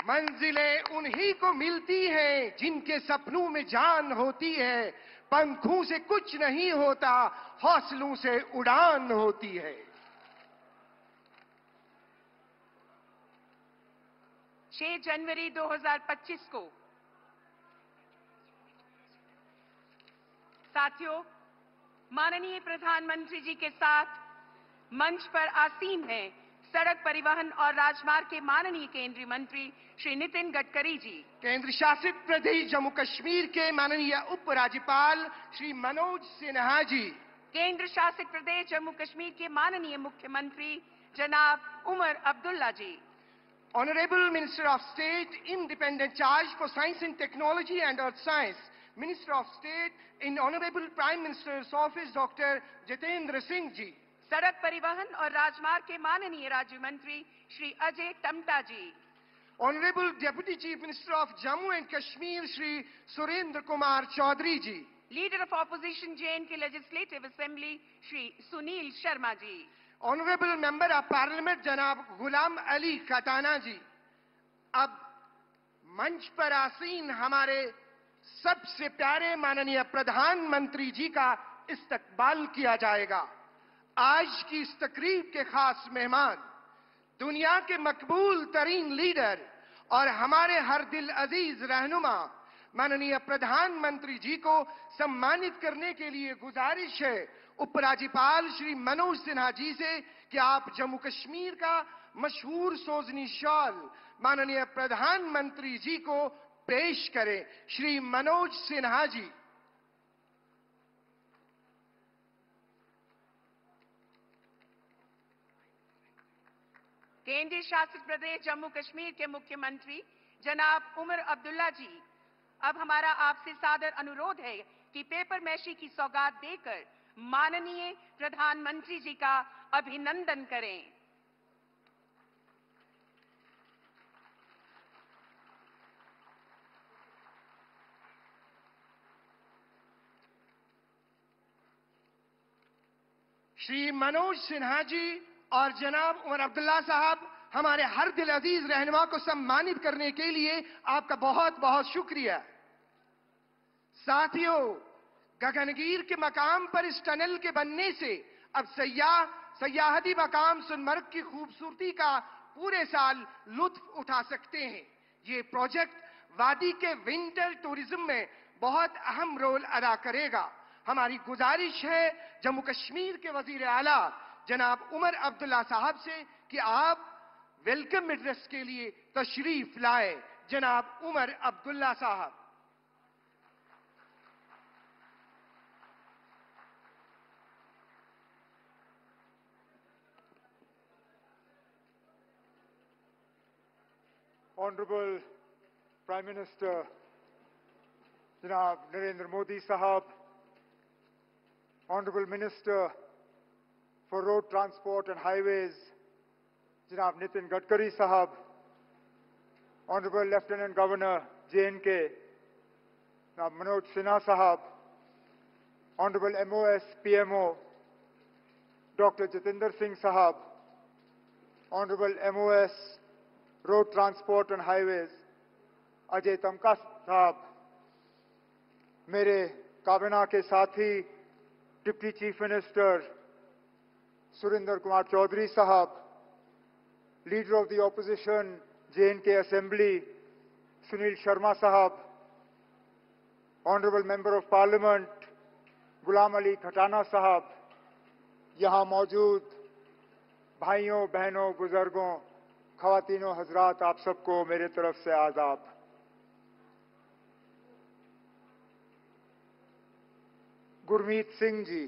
मंजिलें उन्हीं को मिलती हैं जिनके सपनों में जान होती है। पंखों से कुछ नहीं होता, हौसलों से उड़ान होती है। 6 जनवरी 2025 को साथियों, माननीय प्रधानमंत्री जी के साथ मंच पर आसीन हैं सड़क परिवहन और राजमार्ग के माननीय केंद्रीय मंत्री श्री नितिन गडकरी जी, केंद्र शासित प्रदेश जम्मू कश्मीर के माननीय उपराज्यपाल श्री मनोज सिन्हा जी, केंद्र शासित प्रदेश जम्मू कश्मीर के माननीय मुख्यमंत्री जनाब उमर अब्दुल्ला जी, Honorable Minister of State, Independent Charge for Science and Technology and Earth Science, Minister of State in Honorable Prime Minister's Office, Dr. Jitendra Singh ji, सड़क परिवहन और राजमार्ग के माननीय राज्य मंत्री श्री अजय टमटा जी, Honorable Deputy Chief Minister of Jammu and Kashmir, Shri Surendra Kumar Chaudhary ji, leader of opposition JNK legislative assembly Shri Sunil Sharma ji, Honorable Member of Parliament जनाब गुलाम अली खटाना जी। अब मंच पर आसीन हमारे सबसे प्यारे माननीय प्रधानमंत्री जी का इस्तकबाल किया जाएगा। आज की इस तकरीब के खास मेहमान, दुनिया के मकबूल तरीन लीडर और हमारे हर दिल अजीज रहनुमा माननीय प्रधानमंत्री जी को सम्मानित करने के लिए गुजारिश है उपराज्यपाल श्री मनोज सिन्हा जी से कि आप जम्मू कश्मीर का मशहूर सोजनी शॉल माननीय प्रधानमंत्री जी को पेश करें। श्री मनोज सिन्हा जी। केंद्रीय शासित प्रदेश जम्मू कश्मीर के मुख्यमंत्री जनाब उमर अब्दुल्ला जी, अब हमारा आपसे सादर अनुरोध है कि पेपर मैशी की सौगात देकर माननीय प्रधानमंत्री जी का अभिनंदन करें। श्री मनोज सिन्हा जी और जनाब उमर अब्दुल्ला साहब, हमारे हर दिल अजीज रहनुमा को सम्मानित करने के लिए आपका बहुत बहुत शुक्रिया। साथियों, गगनगीर के मकाम पर इस टनल के बनने से अब सयाहती मकाम सोनमर्ग की खूबसूरती का पूरे साल लुत्फ उठा सकते हैं। ये प्रोजेक्ट वादी के विंटर टूरिज्म में बहुत अहम रोल अदा करेगा। हमारी गुजारिश है जम्मू कश्मीर के वजीर आला जनाब उमर अब्दुल्ला साहब से कि आप वेलकम एड्रेस के लिए तशरीफ लाए। जनाब उमर अब्दुल्ला साहब। Honorable Prime Minister Janab Narendra Modi Sahab, Honorable Minister for Road Transport and Highways Janab Nitin Gadkari Sahab, Honorable Lieutenant Governor JNK Janab Manoj Sinha Sahab, Honorable MOS PMO Dr. Jitendra Singh Sahab, Honorable MOS Road Transport and Highways Ajay तमका साहब, मेरे काबिना के साथी deputy chief minister Surinder Kumar Choudhary साहब, leader of the opposition JNK assembly Sunil Sharma साहब, honourable member of parliament Ghulam Ali Khatana साहब, यहां मौजूद भाइयों बहनों बुजुर्गों ख़वातीनों हजरात, आप सबको मेरे तरफ से आदाब। गुरमीत सिंह जी,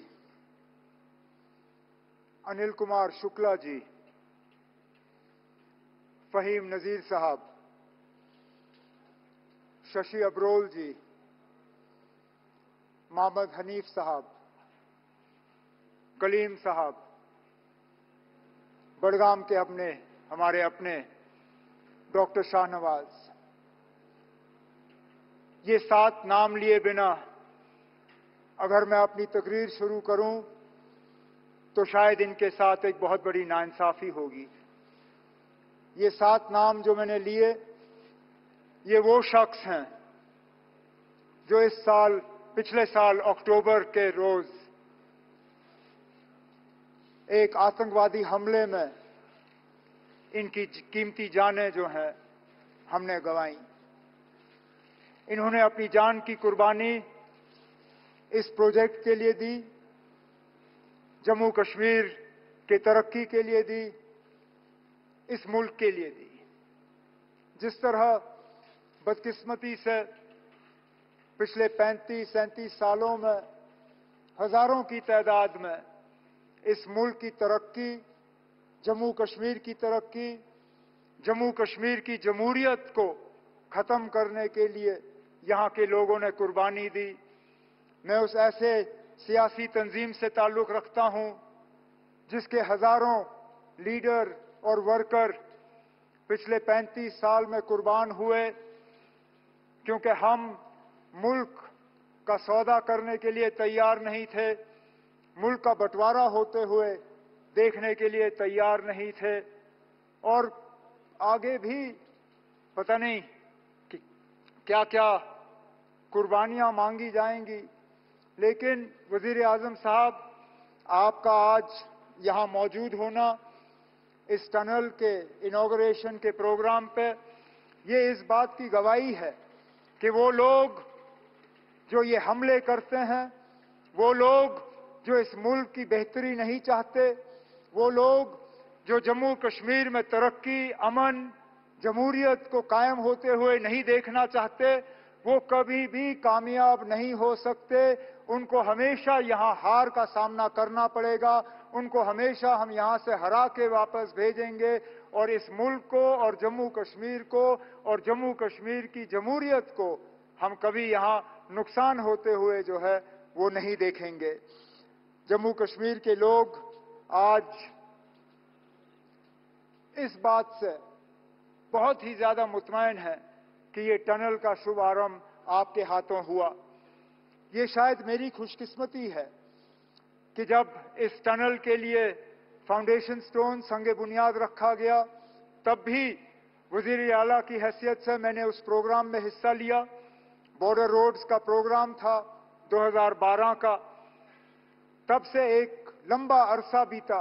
अनिल कुमार शुक्ला जी, फहीम नजीर साहब, शशि अब्रोल जी, मोहम्मद हनीफ साहब, कलीम साहब, बड़गाम के हमारे अपने डॉक्टर शाहनवाज, ये 7 नाम लिए बिना अगर मैं अपनी तकरीर शुरू करूं तो शायद इनके साथ एक बहुत बड़ी नाइंसाफी होगी। ये 7 नाम जो मैंने लिए, ये वो शख्स हैं जो पिछले साल अक्टूबर के रोज एक आतंकवादी हमले में इनकी कीमती जानें जो हैं हमने गंवाई। इन्होंने अपनी जान की कुर्बानी इस प्रोजेक्ट के लिए दी, जम्मू कश्मीर के तरक्की के लिए दी, इस मुल्क के लिए दी। जिस तरह बदकिस्मती से पिछले 35-37 सालों में हजारों की तादाद में इस मुल्क की तरक्की, जम्मू कश्मीर की तरक्की, जम्मू कश्मीर की जमहूरियत को खत्म करने के लिए यहां के लोगों ने कुर्बानी दी। मैं उस ऐसे सियासी तंजीम से ताल्लुक रखता हूं जिसके हजारों लीडर और वर्कर पिछले 35 साल में कुर्बान हुए, क्योंकि हम मुल्क का सौदा करने के लिए तैयार नहीं थे, मुल्क का बंटवारा होते हुए देखने के लिए तैयार नहीं थे, और आगे भी पता नहीं कि क्या क्या कुर्बानियां मांगी जाएंगी। लेकिन वजीर आजम साहब, आपका आज यहां मौजूद होना इस टनल के इनॉग्रेशन के प्रोग्राम पे, ये इस बात की गवाही है कि वो लोग जो ये हमले करते हैं, वो लोग जो इस मुल्क की बेहतरी नहीं चाहते, वो लोग जो जम्मू कश्मीर में तरक्की, अमन, जमहूरियत को कायम होते हुए नहीं देखना चाहते, वो कभी भी कामयाब नहीं हो सकते। उनको हमेशा यहां हार का सामना करना पड़ेगा, उनको हमेशा हम यहां से हरा के वापस भेजेंगे, और इस मुल्क को और जम्मू कश्मीर को और जम्मू कश्मीर की जमहूरियत को हम कभी यहां नुकसान होते हुए जो है वो नहीं देखेंगे। जम्मू कश्मीर के लोग आज इस बात से बहुत ही ज्यादा मुतमईन हैं कि ये टनल का शुभारंभ आपके हाथों हुआ। ये शायद मेरी खुशकिस्मती है कि जब इस टनल के लिए फाउंडेशन स्टोन संगे बुनियाद रखा गया, तब भी वजीर आला की हैसियत से मैंने उस प्रोग्राम में हिस्सा लिया। बॉर्डर रोड्स का प्रोग्राम था 2012 का। तब से एक लंबा अरसा बीता,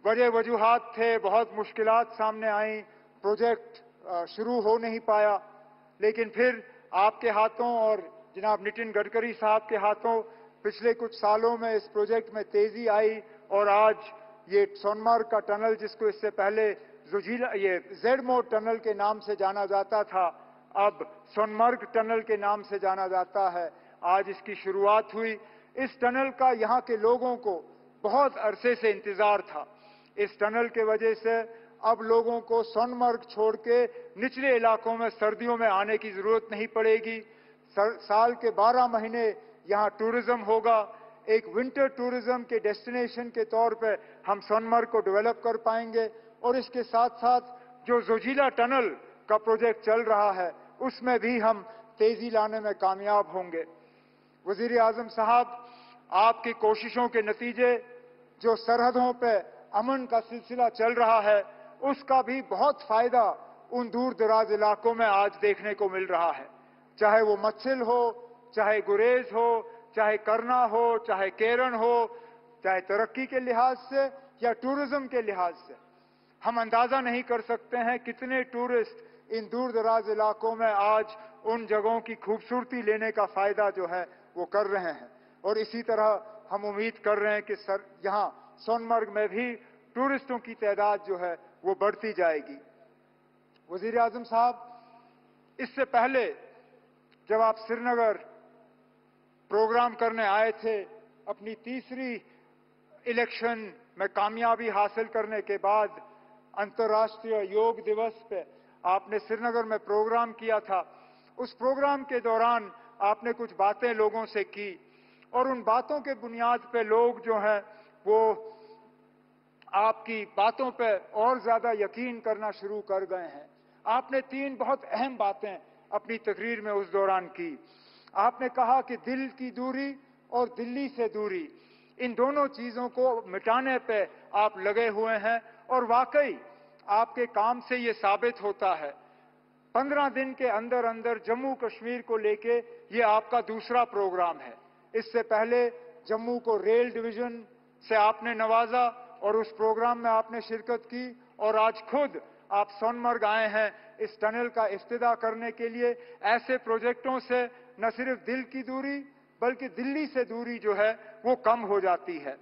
बड़े वजूहात थे, बहुत मुश्किलात सामने आई, प्रोजेक्ट शुरू हो नहीं पाया। लेकिन फिर आपके हाथों और जनाब नितिन गडकरी साहब के हाथों पिछले कुछ सालों में इस प्रोजेक्ट में तेजी आई, और आज ये सोनमर्ग का टनल, जिसको इससे पहले जेडमोर टनल के नाम से जाना जाता था, अब सोनमर्ग टनल के नाम से जाना जाता है, आज इसकी शुरुआत हुई। इस टनल का यहां के लोगों को बहुत अरसे से इंतजार था। इस टनल के वजह से अब लोगों को सोनमर्ग छोड़ के निचले इलाकों में सर्दियों में आने की जरूरत नहीं पड़ेगी। साल के 12 महीने यहां टूरिज्म होगा। एक विंटर टूरिज्म के डेस्टिनेशन के तौर पे हम सोनमर्ग को डेवलप कर पाएंगे, और इसके साथ साथ जो जोजिला टनल का प्रोजेक्ट चल रहा है, उसमें भी हम तेजी लाने में कामयाब होंगे। वजीर आजम साहब, आपकी कोशिशों के नतीजे जो सरहदों पे अमन का सिलसिला चल रहा है, उसका भी बहुत फायदा उन दूर दराज इलाकों में आज देखने को मिल रहा है। चाहे वो मच्छिल हो, चाहे गुरेज हो, चाहे करना हो, चाहे केरन हो, चाहे तरक्की के लिहाज से या टूरिज्म के लिहाज से, हम अंदाजा नहीं कर सकते हैं कितने टूरिस्ट इन दूर दराज इलाकों में आज उन जगहों की खूबसूरती लेने का फायदा जो है वो कर रहे हैं। और इसी तरह हम उम्मीद कर रहे हैं कि यहां सोनमर्ग में भी टूरिस्टों की तादाद जो है वो बढ़ती जाएगी। वजीर आजम साहब, इससे पहले जब आप श्रीनगर प्रोग्राम करने आए थे, अपनी तीसरी इलेक्शन में कामयाबी हासिल करने के बाद अंतर्राष्ट्रीय योग दिवस पे आपने श्रीनगर में प्रोग्राम किया था। उस प्रोग्राम के दौरान आपने कुछ बातें लोगों से की, और उन बातों के बुनियाद पे लोग जो हैं वो आपकी बातों पे और ज्यादा यकीन करना शुरू कर गए हैं। आपने 3 बहुत अहम बातें अपनी तकरीर में उस दौरान की। आपने कहा कि दिल की दूरी और दिल्ली से दूरी, इन दोनों चीजों को मिटाने पे आप लगे हुए हैं, और वाकई आपके काम से ये साबित होता है। 15 दिन के अंदर अंदर जम्मू कश्मीर को लेके ये आपका दूसरा प्रोग्राम है। इससे पहले जम्मू को रेल डिवीजन से आपने नवाजा और उस प्रोग्राम में आपने शिरकत की, और आज खुद आप सोनमर्ग आए हैं इस टनल का इफ्तिताह करने के लिए। ऐसे प्रोजेक्टों से न सिर्फ दिल की दूरी बल्कि दिल्ली से दूरी जो है वो कम हो जाती है।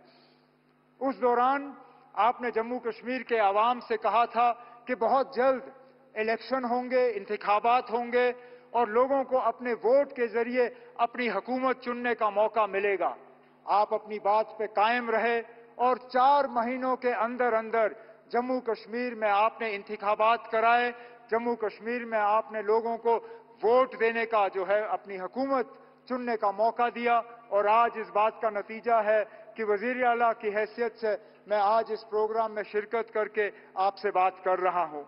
उस दौरान आपने जम्मू कश्मीर के आवाम से कहा था कि बहुत जल्द इलेक्शन होंगे, इंतखाबात होंगे और लोगों को अपने वोट के जरिए अपनी हुकूमत चुनने का मौका मिलेगा। आप अपनी बात पे कायम रहे और 4 महीनों के अंदर अंदर जम्मू कश्मीर में आपने इंतखाबात कराए। जम्मू कश्मीर में आपने लोगों को वोट देने का जो है अपनी हुकूमत चुनने का मौका दिया, और आज इस बात का नतीजा है कि वजीर आला की हैसियत से मैं आज इस प्रोग्राम में शिरकत करके आपसे बात कर रहा हूं।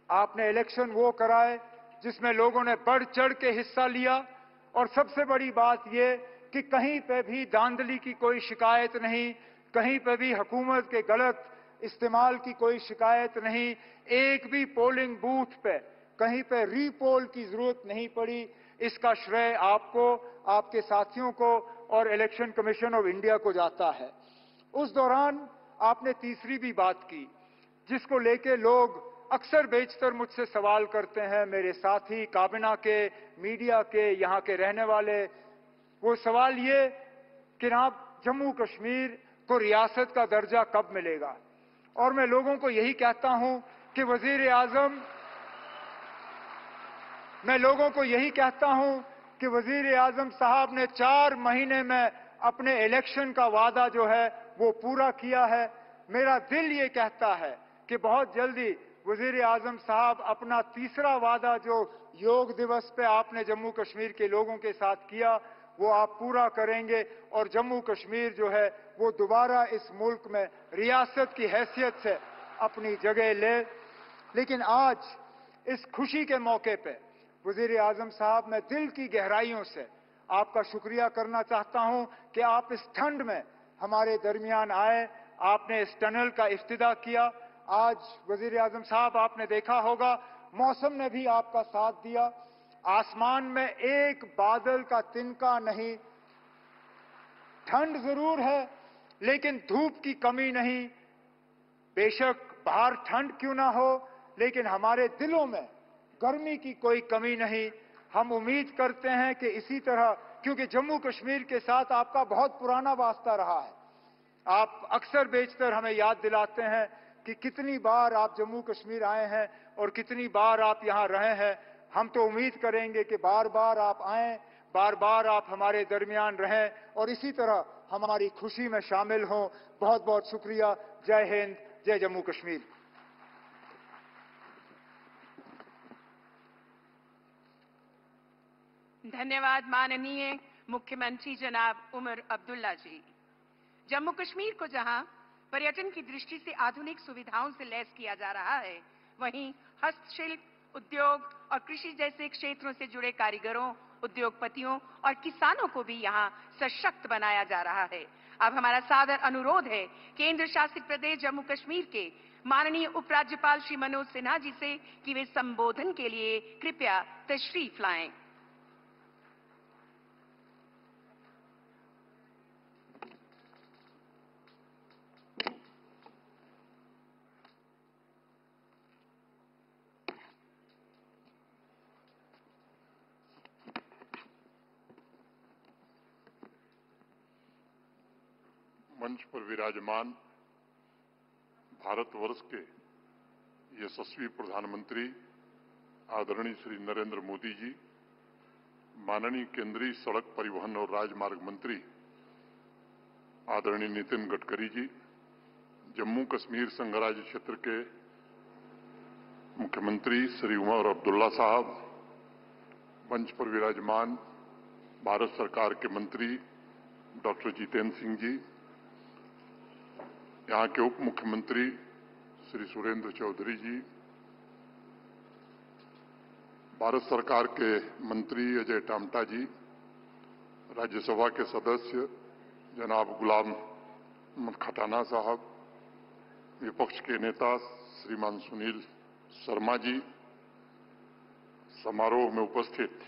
आपने इलेक्शन वो कराए जिसमें लोगों ने बढ़ चढ़ के हिस्सा लिया, और सबसे बड़ी बात यह कि कहीं पे भी धांधली की कोई शिकायत नहीं, कहीं पे भी हुकूमत के गलत इस्तेमाल की कोई शिकायत नहीं। एक भी पोलिंग बूथ पे कहीं पे रीपोल की जरूरत नहीं पड़ी। इसका श्रेय आपको, आपके साथियों को और इलेक्शन कमीशन ऑफ इंडिया को जाता है। उस दौरान आपने तीसरी भी बात की जिसको लेके लोग अक्सर बेशतर मुझसे सवाल करते हैं, मेरे साथी काबिना के, मीडिया के, यहाँ के रहने वाले। वो सवाल ये कि जनाब जम्मू कश्मीर को रियासत का दर्जा कब मिलेगा? और मैं लोगों को यही कहता हूं कि वजीर आजम साहब ने 4 महीने में अपने इलेक्शन का वादा जो है वो पूरा किया है। मेरा दिल ये कहता है कि बहुत जल्दी वजीर आजम साहब अपना तीसरा वादा जो योग दिवस पे आपने जम्मू कश्मीर के लोगों के साथ किया वो आप पूरा करेंगे, और जम्मू कश्मीर जो है वो दोबारा इस मुल्क में रियासत की हैसियत से अपनी जगह ले। लेकिन आज इस खुशी के मौके पे वजीर आजम साहब, मैं दिल की गहराइयों से आपका शुक्रिया करना चाहता हूं कि आप इस ठंड में हमारे दरमियान आए, आपने इस टनल का इफ्तिताह किया। आज वजीर आजम साहब आपने देखा होगा मौसम ने भी आपका साथ दिया। आसमान में एक बादल का तिनका नहीं। ठंड जरूर है लेकिन धूप की कमी नहीं। बेशक बाहर ठंड क्यों ना हो लेकिन हमारे दिलों में गर्मी की कोई कमी नहीं। हम उम्मीद करते हैं कि इसी तरह, क्योंकि जम्मू कश्मीर के साथ आपका बहुत पुराना वास्ता रहा है। आप अक्सर बेशतर हमें याद दिलाते हैं कि कितनी बार आप जम्मू कश्मीर आए हैं और कितनी बार आप यहां रहे हैं। हम तो उम्मीद करेंगे कि बार बार आप आएं, बार बार आप हमारे दरमियान रहें और इसी तरह हमारी खुशी में शामिल हों। बहुत बहुत शुक्रिया। जय हिंद, जय जम्मू कश्मीर। धन्यवाद माननीय मुख्यमंत्री जनाब उमर अब्दुल्ला जी। जम्मू कश्मीर को जहां पर्यटन की दृष्टि से आधुनिक सुविधाओं से लैस किया जा रहा है, वहीं हस्तशिल्प, उद्योग और कृषि जैसे क्षेत्रों से जुड़े कारीगरों, उद्योगपतियों और किसानों को भी यहां सशक्त बनाया जा रहा है। अब हमारा सादर अनुरोध है केंद्र शासित प्रदेश जम्मू कश्मीर के माननीय उपराज्यपाल श्री मनोज सिन्हा जी से कि वे संबोधन के लिए कृपया तशरीफ लाएं। मंच पर विराजमान भारतवर्ष के यशस्वी प्रधानमंत्री आदरणीय श्री नरेंद्र मोदी जी, माननीय केंद्रीय सड़क परिवहन और राजमार्ग मंत्री आदरणीय नितिन गडकरी जी, जम्मू कश्मीर संघ राज्य क्षेत्र के मुख्यमंत्री श्री उमर अब्दुल्ला साहब, मंच पर विराजमान भारत सरकार के मंत्री डॉक्टर जितेंद्र सिंह जी, यहाँ के उप मुख्यमंत्री श्री सुरेंद्र चौधरी जी, भारत सरकार के मंत्री अजय टामटा जी, राज्यसभा के सदस्य जनाब गुलाम अहमद खटाना साहब, विपक्ष के नेता श्रीमान सुनील शर्मा जी, समारोह में उपस्थित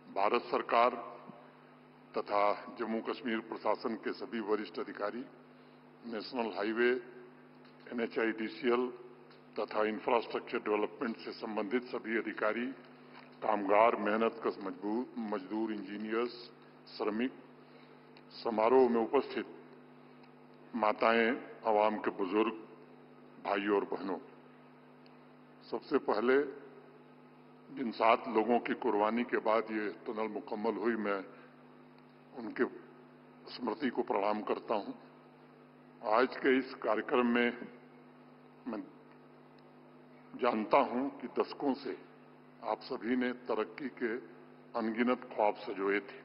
भारत सरकार तथा जम्मू कश्मीर प्रशासन के सभी वरिष्ठ अधिकारी, नेशनल हाईवे, NHIDCL तथा इंफ्रास्ट्रक्चर डेवलपमेंट से संबंधित सभी अधिकारी, कामगार, मेहनतकश मजदूर, इंजीनियर्स, श्रमिक, समारोह में उपस्थित माताएं, आवाम के बुजुर्ग, भाइयों और बहनों, सबसे पहले जिन 7 लोगों की कुर्बानी के बाद ये टनल मुकम्मल हुई, मैं उनके स्मृति को प्रणाम करता हूं। आज के इस कार्यक्रम में मैं जानता हूं कि दशकों से आप सभी ने तरक्की के अनगिनत ख्वाब सजोए थे।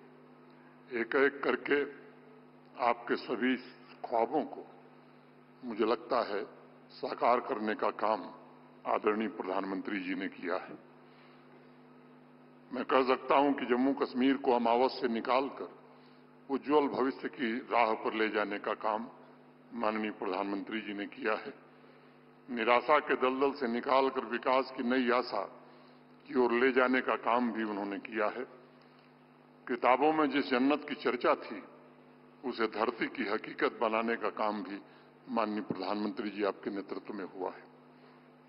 एक एक करके आपके सभी ख्वाबों को मुझे लगता है साकार करने का काम आदरणीय प्रधानमंत्री जी ने किया है। मैं कह सकता हूं कि जम्मू कश्मीर को अमावस से निकालकर उज्जवल भविष्य की राह पर ले जाने का काम माननीय प्रधानमंत्री जी ने किया है। निराशा के दलदल से निकालकर विकास की नई आशा की ओर ले जाने का काम भी उन्होंने किया है। किताबों में जिस जन्नत की चर्चा थी, उसे धरती की हकीकत बनाने का काम भी माननीय प्रधानमंत्री जी आपके नेतृत्व में हुआ है।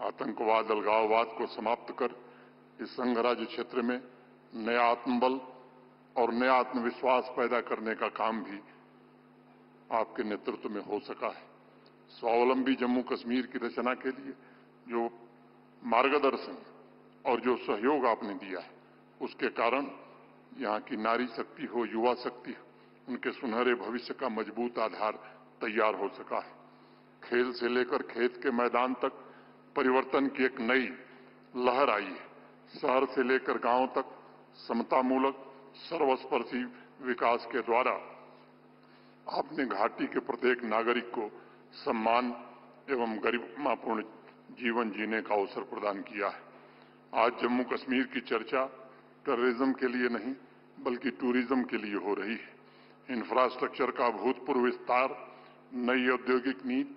आतंकवाद, अलगाववाद को समाप्त कर इस संघराज्य क्षेत्र में नया आत्मबल और नया आत्मविश्वास पैदा करने का काम भी आपके नेतृत्व में हो सका है। स्वावलंबी जम्मू कश्मीर की रचना के लिए जो मार्गदर्शन और जो सहयोग आपने दिया है, उसके कारण यहाँ की नारी शक्ति हो, युवा शक्ति हो, उनके सुनहरे भविष्य का मजबूत आधार तैयार हो सका है। खेल से लेकर खेत के मैदान तक परिवर्तन की एक नई लहर आई है। शहर से लेकर गांव तक समतामूलक सर्वस्पर्शी विकास के द्वारा आपने घाटी के प्रत्येक नागरिक को सम्मान एवं गरिमापूर्ण जीवन जीने का अवसर प्रदान किया है। आज जम्मू कश्मीर की चर्चा टेररिज्म के लिए नहीं बल्कि टूरिज्म के लिए हो रही है। इंफ्रास्ट्रक्चर का अभूतपूर्व विस्तार, नई औद्योगिक नीति,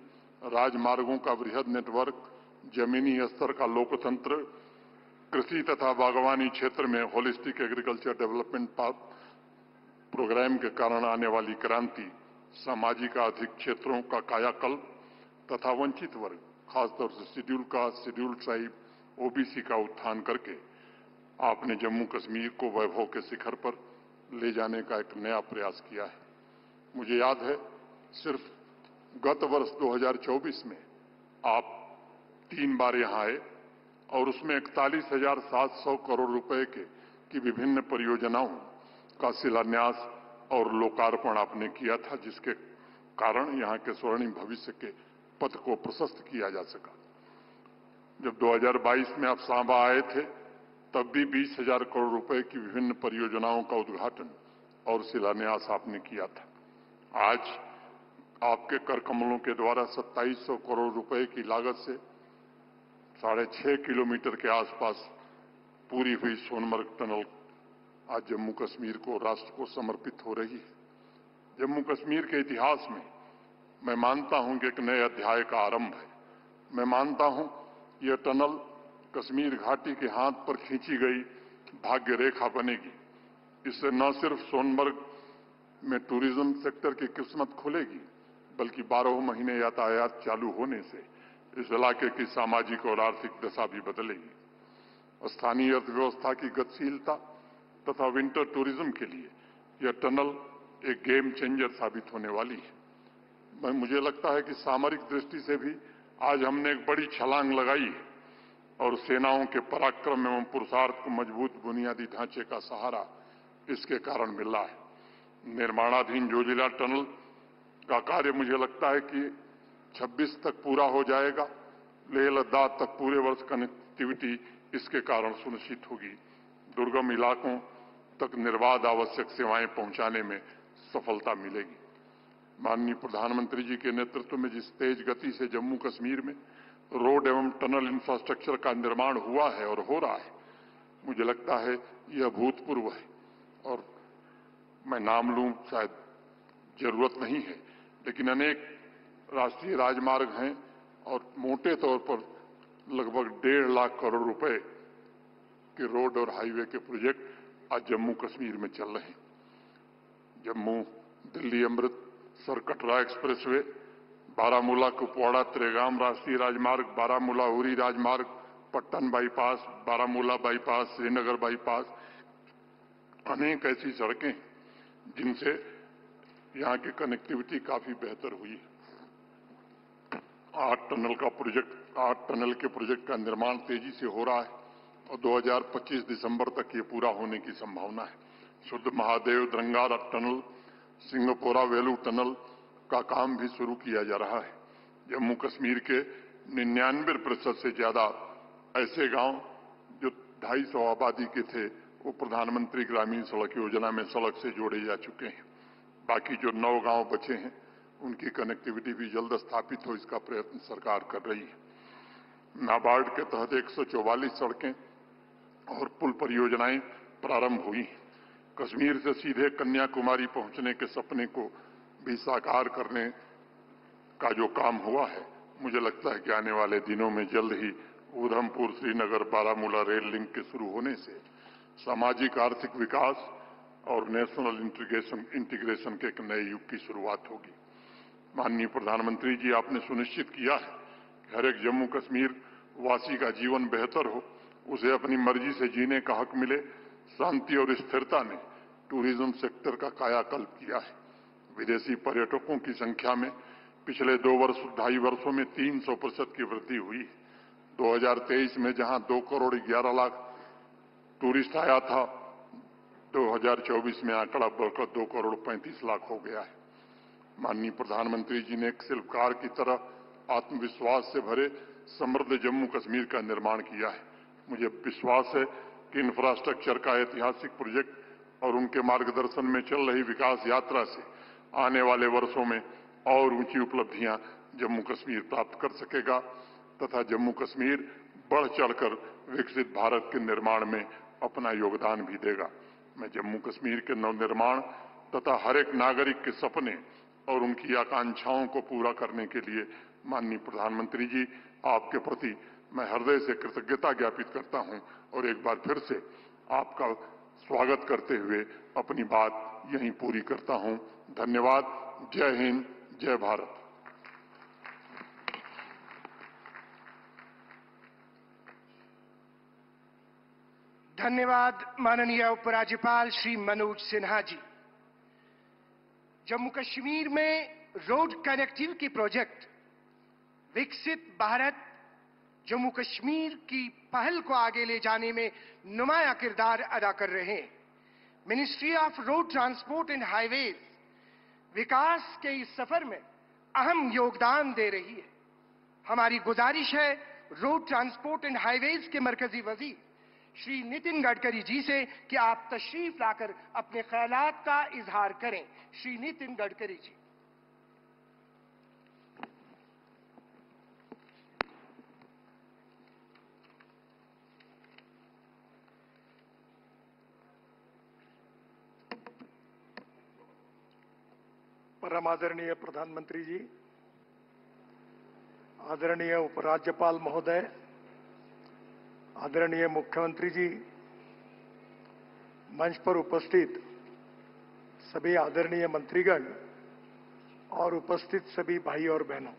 राजमार्गों का वृहद नेटवर्क, जमीनी स्तर का लोकतंत्र, कृषि तथा बागवानी क्षेत्र में होलिस्टिक एग्रीकल्चर डेवलपमेंट प्रोग्राम के कारण आने वाली क्रांति, सामाजिक आर्थिक क्षेत्रों का कायाकल्प तथा वंचित वर्ग, खासतौर से शेड्यूल्ड ट्राइब, OBC का उत्थान करके आपने जम्मू कश्मीर को वैभव के शिखर पर ले जाने का एक नया प्रयास किया है। मुझे याद है, सिर्फ गत वर्ष 2024 में आप 3 बार यहां आए और उसमें 41,700 करोड़ रुपए की विभिन्न परियोजनाओं का शिलान्यास और लोकार्पण आपने किया था, जिसके कारण यहां के स्वर्णिम भविष्य के पथ को प्रशस्त किया जा सका। जब 2022 में आप सांबा आए थे, तब भी 20,000 करोड़ रुपए की विभिन्न परियोजनाओं का उद्घाटन और शिलान्यास आपने किया था। आज आपके कर कमलों के द्वारा 2700 करोड़ रुपए की लागत से 6.5 किलोमीटर के आसपास पूरी हुई सोनमर्ग टनल आज जम्मू कश्मीर को, राष्ट्र को समर्पित हो रही है। जम्मू कश्मीर के इतिहास में मैं मानता हूं कि एक नए अध्याय का आरंभ है। मैं मानता हूं यह टनल कश्मीर घाटी के हाथ पर खींची गई भाग्य रेखा बनेगी। इससे न सिर्फ सोनमर्ग में टूरिज्म सेक्टर की किस्मत खुलेगी, बल्कि 12 महीने यातायात चालू होने से इस इलाके की सामाजिक और आर्थिक दशा भी बदलेगी। स्थानीय अर्थव्यवस्था की गतिशीलता तथा विंटर टूरिज्म के लिए यह टनल एक गेम चेंजर साबित होने वाली है। मुझे लगता है कि सामरिक दृष्टि से भी आज हमने एक बड़ी छलांग लगाई है और सेनाओं के पराक्रम एवं पुरुषार्थ को मजबूत बुनियादी ढांचे का सहारा इसके कारण मिल रहा है। निर्माणाधीन जोजिला टनल का कार्य मुझे लगता है कि 26 तक पूरा हो जाएगा। लेह लद्दाख तक पूरे वर्ष कनेक्टिविटी इसके कारण सुनिश्चित होगी। दुर्गम इलाकों तक निर्बाध आवश्यक सेवाएं पहुंचाने में सफलता मिलेगी। माननीय प्रधानमंत्री जी के नेतृत्व में जिस तेज गति से जम्मू कश्मीर में रोड एवं टनल इंफ्रास्ट्रक्चर का निर्माण हुआ है और हो रहा है, मुझे लगता है यह अभूतपूर्व है। और मैं नाम लूं शायद जरूरत नहीं है, लेकिन अनेक राष्ट्रीय राजमार्ग हैं और मोटे तौर पर लगभग 1.5 लाख करोड़ रुपए कि रोड और हाईवे के प्रोजेक्ट आज जम्मू कश्मीर में चल रहे हैं। जम्मू दिल्ली अमृतसर कटरा एक्सप्रेसवे, बारामूला कुपवाड़ा त्रेगाम राष्ट्रीय राजमार्ग, बारामूला उरी राजमार्ग, Pattan bypass, Baramulla bypass, Srinagar bypass, अनेक ऐसी सड़कें जिनसे यहां की कनेक्टिविटी काफी बेहतर हुई है। 8 टनल के प्रोजेक्ट का निर्माण तेजी से हो रहा है और 2025 दिसंबर तक ये पूरा होने की संभावना है। शुद्ध महादेव द्रंगार टनल, सिंगपोरा वेलू टनल का काम भी शुरू किया जा रहा है। जम्मू कश्मीर के 99% से ज्यादा ऐसे गांव जो 250 आबादी के थे वो प्रधानमंत्री ग्रामीण सड़क योजना में सड़क से जोड़े जा चुके हैं। बाकी जो 9 गांव बचे हैं उनकी कनेक्टिविटी भी जल्द स्थापित हो, इसका प्रयत्न सरकार कर रही है। नाबार्ड के तहत 144 सड़कें और पुल परियोजनाएं प्रारंभ हुई। कश्मीर से सीधे कन्याकुमारी पहुंचने के सपने को भी साकार करने का जो काम हुआ है, मुझे लगता है कि आने वाले दिनों में जल्द ही उधमपुर श्रीनगर बारामूला रेल लिंक के शुरू होने से सामाजिक आर्थिक विकास और नेशनल इंटीग्रेशन के एक नए युग की शुरुआत होगी। माननीय प्रधानमंत्री जी, आपने सुनिश्चित किया है कि हर एक जम्मू कश्मीर वासी का जीवन बेहतर हो, उसे अपनी मर्जी से जीने का हक मिले। शांति और स्थिरता ने टूरिज्म सेक्टर का कायाकल्प किया है। विदेशी पर्यटकों की संख्या में पिछले 2-2.5 वर्षों में 300% की वृद्धि हुई। 2023 में जहां 2 करोड़ 11 लाख टूरिस्ट आया था, 2024 में आंकड़ा बढ़कर 2 करोड़ 35 लाख हो गया है। माननीय प्रधानमंत्री जी ने एक शिल्पकार की तरह आत्मविश्वास से भरे समृद्ध जम्मू कश्मीर का निर्माण किया है। मुझे विश्वास है कि इंफ्रास्ट्रक्चर का ऐतिहासिक प्रोजेक्ट और उनके मार्गदर्शन में चल रही विकास यात्रा से आने वाले वर्षों में और ऊंची उपलब्धियां जम्मू कश्मीर प्राप्त कर सकेगा तथा जम्मू कश्मीर बढ़ चढ़कर विकसित भारत के निर्माण में अपना योगदान भी देगा। मैं जम्मू कश्मीर के नवनिर्माण तथा हर एक नागरिक के सपने और उनकी आकांक्षाओं को पूरा करने के लिए माननीय प्रधानमंत्री जी, आपके प्रति मैं हृदय से कृतज्ञता ज्ञापित करता हूं और एक बार फिर से आपका स्वागत करते हुए अपनी बात यहीं पूरी करता हूं। धन्यवाद। जय हिंद, जय भारत। धन्यवाद माननीय उपराज्यपाल श्री मनोज सिन्हा जी। जम्मू कश्मीर में रोड कनेक्टिविटी प्रोजेक्ट विकसित भारत जम्मू कश्मीर की पहल को आगे ले जाने में नुमाया किरदार अदा कर रहे हैं। Ministry of road transport and highways विकास के इस सफर में अहम योगदान दे रही है। हमारी गुजारिश है रोड ट्रांसपोर्ट एंड हाईवेज के मरकजी वजीर श्री नितिन गडकरी जी से कि आप तशरीफ लाकर अपने ख्यालात का इजहार करें। श्री नितिन गडकरी जी। परम आदरणीय प्रधानमंत्री जी, आदरणीय उपराज्यपाल महोदय, आदरणीय मुख्यमंत्री जी, मंच पर उपस्थित सभी आदरणीय मंत्रीगण और उपस्थित सभी भाई और बहनों,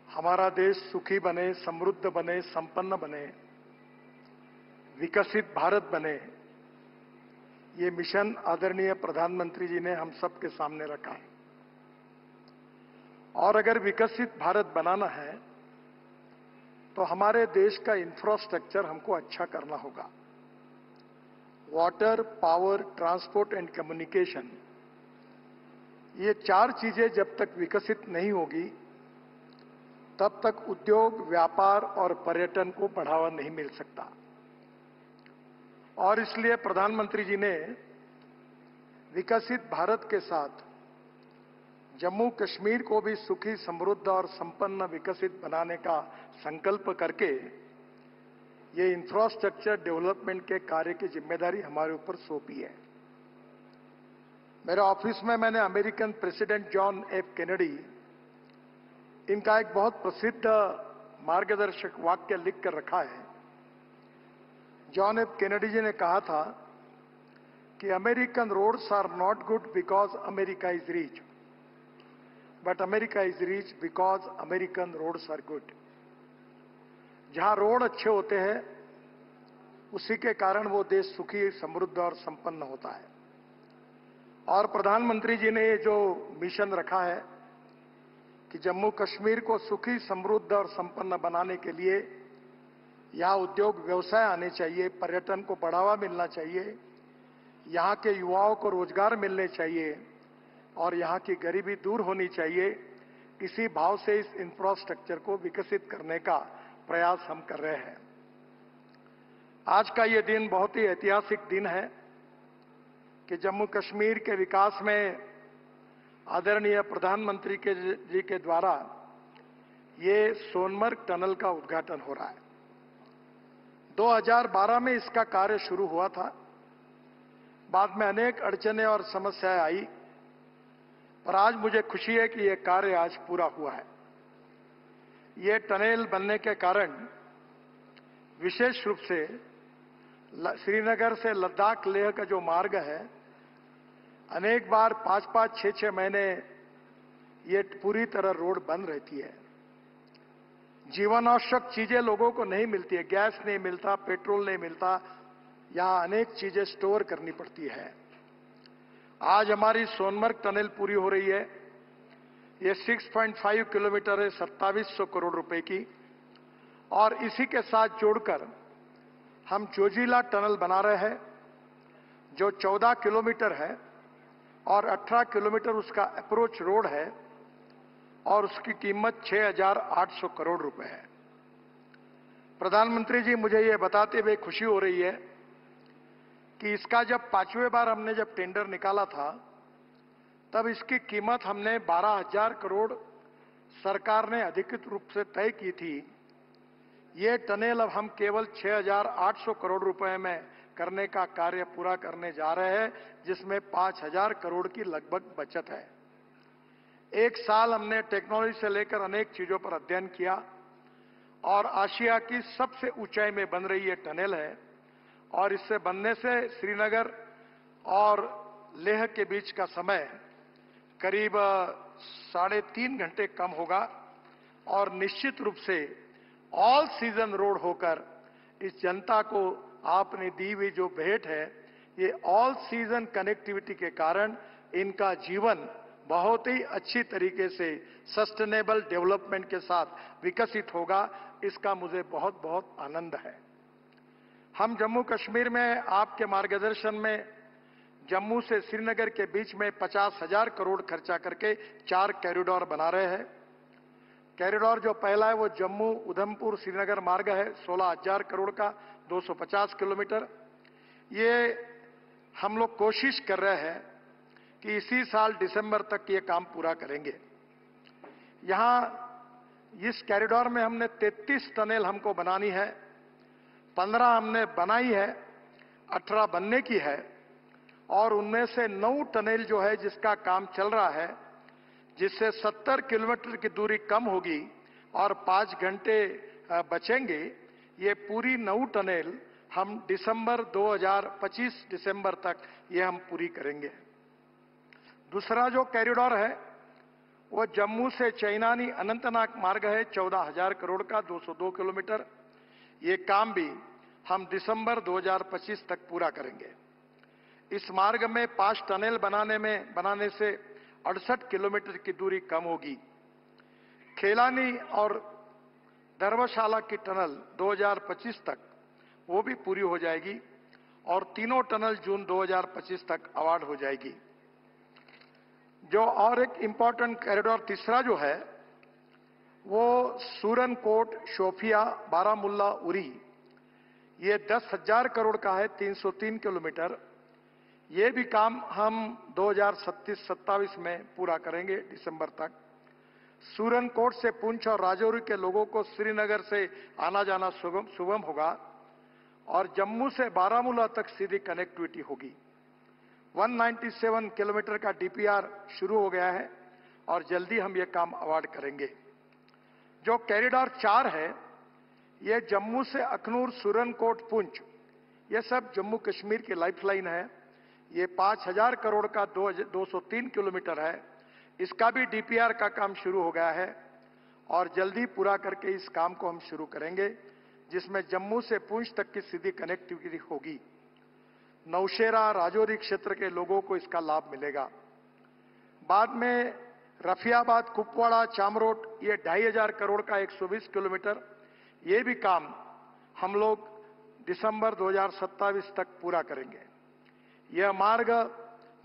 हमारा देश सुखी बने, समृद्ध बने, संपन्न बने, विकसित भारत बने, ये मिशन आदरणीय प्रधानमंत्री जी ने हम सबके सामने रखा है। और अगर विकसित भारत बनाना है तो हमारे देश का इंफ्रास्ट्रक्चर हमको अच्छा करना होगा। Water, power, transport and communication, ये 4 चीजें जब तक विकसित नहीं होगी तब तक उद्योग, व्यापार और पर्यटन को बढ़ावा नहीं मिल सकता। और इसलिए प्रधानमंत्री जी ने विकसित भारत के साथ जम्मू कश्मीर को भी सुखी, समृद्ध और संपन्न विकसित बनाने का संकल्प करके ये इंफ्रास्ट्रक्चर डेवलपमेंट के कार्य की जिम्मेदारी हमारे ऊपर सौंपी है। मेरे ऑफिस में मैंने American president John F Kennedy, इनका एक बहुत प्रसिद्ध मार्गदर्शक वाक्य लिख कर रखा है जॉन एफ कैनेडी जी ने कहा था कि American roads are not good because America is rich, but America is rich because American roads are good. जहां रोड अच्छे होते हैं उसी के कारण वो देश सुखी, समृद्ध और संपन्न होता है। और प्रधानमंत्री जी ने ये जो मिशन रखा है कि जम्मू कश्मीर को सुखी, समृद्ध और संपन्न बनाने के लिए यहां उद्योग व्यवसाय आने चाहिए, पर्यटन को बढ़ावा मिलना चाहिए, यहां के युवाओं को रोजगार मिलने चाहिए और यहां की गरीबी दूर होनी चाहिए। इसी भाव से इस इंफ्रास्ट्रक्चर को विकसित करने का प्रयास हम कर रहे हैं। आज का ये दिन बहुत ही ऐतिहासिक दिन है कि जम्मू कश्मीर के विकास में आदरणीय प्रधानमंत्री जी के द्वारा ये सोनमर्ग टनल का उद्घाटन हो रहा है। 2012 में इसका कार्य शुरू हुआ था, बाद में अनेक अड़चनें और समस्याएं आई, पर आज मुझे खुशी है कि यह कार्य आज पूरा हुआ है। ये टनल बनने के कारण विशेष रूप से श्रीनगर से लद्दाख लेह का जो मार्ग है, अनेक बार 5-5, 6-6 महीने ये पूरी तरह रोड बंद रहती है। जीवन आवश्यक चीजें लोगों को नहीं मिलती है, गैस नहीं मिलता, पेट्रोल नहीं मिलता, यहां अनेक चीजें स्टोर करनी पड़ती है। आज हमारी सोनमर्ग टनल पूरी हो रही है। ये 6.5 किलोमीटर है, 2700 करोड़ रुपए की, और इसी के साथ जोड़कर हम जोजिला टनल बना रहे हैं जो 14 किलोमीटर है और 18 किलोमीटर उसका अप्रोच रोड है और उसकी कीमत 6,800 करोड़ रुपए है। प्रधानमंत्री जी, मुझे ये बताते हुए खुशी हो रही है कि इसका जब 5वें बार हमने जब टेंडर निकाला था तब इसकी कीमत हमने 12,000 करोड़ सरकार ने अधिकृत रूप से तय की थी। ये टनल अब हम केवल 6,800 करोड़ रुपए में करने का कार्य पूरा करने जा रहे हैं, जिसमें 5,000 करोड़ की लगभग बचत है। एक साल हमने टेक्नोलॉजी से लेकर अनेक चीजों पर अध्ययन किया और आशिया की सबसे ऊंचाई में बन रही ये टनल है और इससे बनने से श्रीनगर और लेह के बीच का समय करीब 3.5 घंटे कम होगा और निश्चित रूप से ऑल सीजन रोड होकर इस जनता को आपने दी हुई जो भेंट है, ये ऑल सीजन कनेक्टिविटी के कारण इनका जीवन बहुत ही अच्छी तरीके से सस्टेनेबल डेवलपमेंट के साथ विकसित होगा। इसका मुझे बहुत बहुत आनंद है। हम जम्मू कश्मीर में आपके मार्गदर्शन में जम्मू से श्रीनगर के बीच में 50,000 करोड़ खर्चा करके 4 कॉरिडोर बना रहे हैं। कॉरिडोर जो पहला है वो जम्मू उधमपुर श्रीनगर मार्ग है, 16,000 करोड़ का, 250 किलोमीटर। ये हम लोग कोशिश कर रहे हैं कि इसी साल दिसंबर तक ये काम पूरा करेंगे। यहां इस कॉरिडोर में हमने 33 टनल हमको बनानी है, 15 हमने बनाई है, 18 बनने की है और उनमें से 9 टनल जो है जिसका काम चल रहा है, जिससे 70 किलोमीटर की दूरी कम होगी और 5 घंटे बचेंगे। ये पूरी 9 टनल हम दिसंबर 2025 दिसंबर तक ये हम पूरी करेंगे। दूसरा जो कॉरिडोर है वो जम्मू से चैनानी अनंतनाग मार्ग है, 14,000 करोड़ का, 202 किलोमीटर। ये काम भी हम दिसंबर 2025 तक पूरा करेंगे। इस मार्ग में 5 टनल बनाने से 68 किलोमीटर की दूरी कम होगी। खेलानी और धर्मशाला की टनल 2025 तक वो भी पूरी हो जाएगी और तीनों टनल जून 2025 तक अवार्ड हो जाएगी। जो और एक इंपॉर्टेंट कॉरिडोर तीसरा जो है वो सूरनकोट, शोपिया, बारामुल्ला, उरी, ये 10,000 करोड़ का है, 303 किलोमीटर। ये भी काम हम 2027 में पूरा करेंगे दिसंबर तक। सूरनकोट से पुंछ और राजौरी के लोगों को श्रीनगर से आना जाना सुगम होगा और जम्मू से बारामूला तक सीधी कनेक्टिविटी होगी। 197 किलोमीटर का डीपीआर शुरू हो गया है और जल्दी हम ये काम अवार्ड करेंगे। जो कॉरिडोर 4 है, ये जम्मू से अखनूर, सूरनकोट, पुंछ ये सब जम्मू कश्मीर की लाइफलाइन है। ये 5,000 करोड़ का 203 किलोमीटर है। इसका भी डीपीआर का काम शुरू हो गया है और जल्दी पूरा करके इस काम को हम शुरू करेंगे, जिसमें जम्मू से पूंछ तक की सीधी कनेक्टिविटी होगी। नौशेरा राजौरी क्षेत्र के लोगों को इसका लाभ मिलेगा। बाद में रफियाबाद कुपवाड़ा चामरोट, ये 2,500 करोड़ का 120 किलोमीटर, ये भी काम हम लोग दिसंबर 2027 तक पूरा करेंगे। यह मार्ग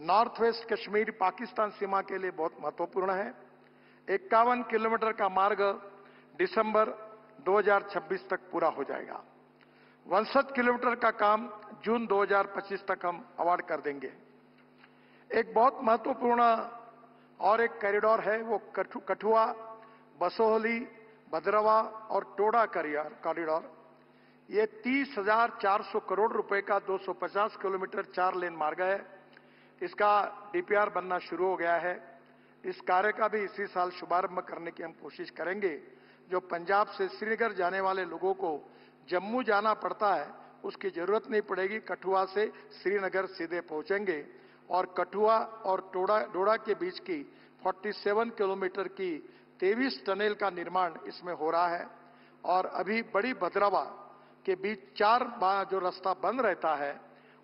नॉर्थ वेस्ट कश्मीर पाकिस्तान सीमा के लिए बहुत महत्वपूर्ण है। 51 किलोमीटर का मार्ग दिसंबर 2026 तक पूरा हो जाएगा। 62 किलोमीटर का काम जून 2025 तक हम अवार्ड कर देंगे। एक बहुत महत्वपूर्ण और एक कॉरिडोर है, वो कठुआ, बसोहली, भद्रवा और टोडा कॉरिडोर। ये 30,400 करोड़ रुपए का 250 किलोमीटर 4 लेन मार्ग है। इसका डीपीआर बनना शुरू हो गया है। इस कार्य का भी इसी साल शुभारंभ करने की हम कोशिश करेंगे। जो पंजाब से श्रीनगर जाने वाले लोगों को जम्मू जाना पड़ता है, उसकी जरूरत नहीं पड़ेगी। कठुआ से श्रीनगर सीधे पहुंचेंगे और कठुआ और डोडा के बीच की 47 किलोमीटर की 23 टनल का निर्माण इसमें हो रहा है। और अभी बड़ी भद्रवा के बीच 4 जो रास्ता बंद रहता है,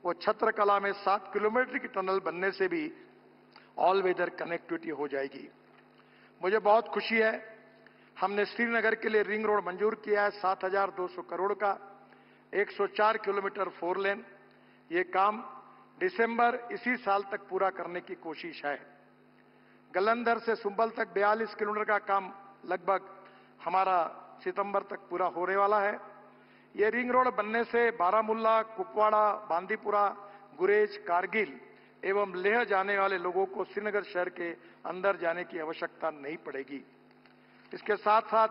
वो छत्रकला में 7 किलोमीटर की टनल बनने से भी ऑल वेदर कनेक्टिविटी हो जाएगी। मुझे बहुत खुशी है, हमने श्रीनगर के लिए रिंग रोड मंजूर किया है 7,200 करोड़ का, 104 किलोमीटर 4 लेन। ये काम दिसंबर इसी साल तक पूरा करने की कोशिश है। गलंदर से सुंबल तक 42 किलोमीटर का काम लगभग हमारा सितंबर तक पूरा होने वाला है। ये रिंग रोड बनने से बारामुल्ला, कुपवाड़ा, बांदीपुरा, गुरेज, कारगिल एवं लेह जाने वाले लोगों को श्रीनगर शहर के अंदर जाने की आवश्यकता नहीं पड़ेगी। इसके साथ साथ